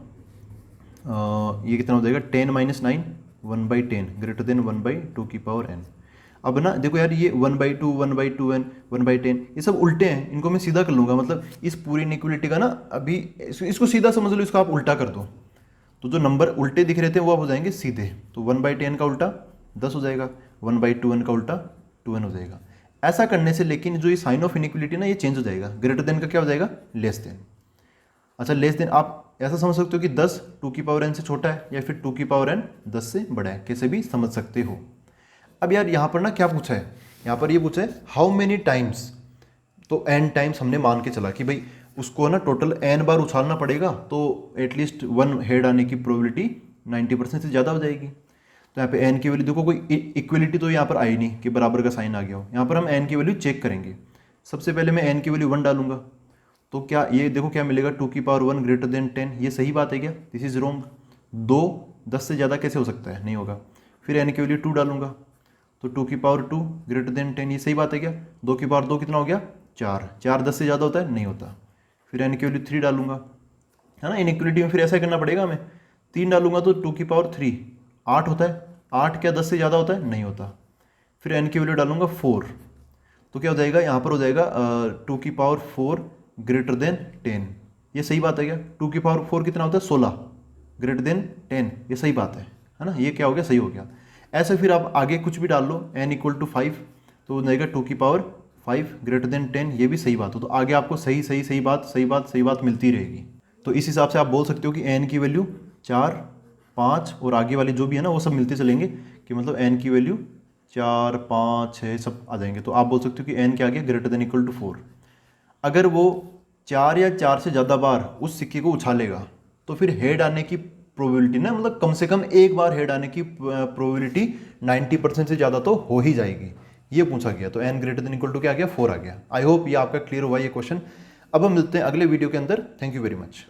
ये कितना हो जाएगा, 10 माइनस 9 1/10 ग्रेटर देन 1/2 की पावर n। अब ना देखो यार, ये 1/2 1/2 n 1/10 ये सब उल्टे हैं, इनको मैं सीधा कर लूँगा, मतलब इस पूरी इनइक्वलिटी का ना अभी इसको सीधा समझ लो, इसको आप उल्टा कर दो, तो जो नंबर उल्टे दिख रहे थे वो आप हो जाएंगे सीधे। तो 1/10 का उल्टा 10 हो जाएगा, 1/2n का उल्टा 2n हो जाएगा। ऐसा करने से लेकिन जो ये साइन ऑफ इनइक्वलिटी ना ये चेंज हो जाएगा, ग्रेटर देन का क्या हो जाएगा, लेस देन। अच्छा, लेस देन आप ऐसा समझ सकते हो कि 10 2 की पावर n से छोटा है, या फिर 2 की पावर n 10 से बड़ा है, कैसे भी समझ सकते हो। अब यार यहाँ पर ना क्या पूछा है, यहाँ पर ये पूछा है हाउ मेनी टाइम्स, तो n टाइम्स हमने मान के चला कि भाई उसको ना टोटल n बार उछालना पड़ेगा, तो एटलीस्ट 1 हेड आने की प्रोबेबिलिटी 90% से ज़्यादा हो जाएगी। तो यहाँ पे n की वैल्यू देखो, कोई इक्वलिटी तो यहाँ पर आई नहीं कि बराबर का साइन आ गया हो, यहाँ पर हम n की वैल्यू चेक करेंगे। सबसे पहले मैं n की वैल्यू 1 डालूंगा, तो क्या ये देखो क्या मिलेगा, 2 की पावर 1 ग्रेटर देन 10, ये सही बात है क्या, दिस इज रॉन्ग, 2 10 से ज़्यादा कैसे हो सकता है, नहीं होगा। फिर n की वैल्यू 2 डालूंगा, तो 2 की पावर 2 ग्रेटर देन 10, ये सही बात है क्या, 2 की पावर 2 कितना हो गया, 4, 4 10 से ज़्यादा होता है, नहीं होता। फिर n की वैल्यू 3 डालूंगा, है ना, इनइक्वलिटी में फिर ऐसा करना पड़ेगा हमें, 3 डालूंगा तो 2 की पावर 3 8 होता है, 8 क्या 10 से ज़्यादा होता है? नहीं होता। फिर n की वैल्यू डालूंगा 4, तो क्या हो जाएगा यहाँ पर हो जाएगा 2 की पावर 4 ग्रेटर देन 10। ये सही बात है क्या? 2 की पावर 4 कितना होता है? 16 ग्रेटर देन 10, ये सही बात है ना? ये क्या हो गया? सही हो गया। ऐसे फिर आप आगे कुछ भी डाल लो, n इक्वल टू 5, तो हो जाएगा 2 की पावर 5 ग्रेटर देन 10, ये भी सही बात हो। तो आगे आपको सही सही सही बात सही बात सही बात मिलती रहेगी। तो इस हिसाब से आप बोल सकते हो कि n की वैल्यू 4, 5 और आगे वाली जो भी है ना वो सब मिलते चलेंगे, कि मतलब n की वैल्यू 4, 5, 6 सब आ जाएंगे। तो आप बोल सकते हो कि n क्या आ गया? Greater than equal to 4। अगर वो 4 या 4 से ज़्यादा बार उस सिक्के को उछालेगा तो फिर हेड आने की प्रोबेबिलिटी ना, मतलब कम से कम एक बार हेड आने की प्रोबेबिलिटी 90% से ज़्यादा तो हो ही जाएगी, ये पूछा गया। तो n greater than equal to क्या आ गया? 4 आ गया। आई होप ये आपका क्लियर हुआ ये क्वेश्चन। अब हम मिलते हैं अगले वीडियो के अंदर। Thank you very much.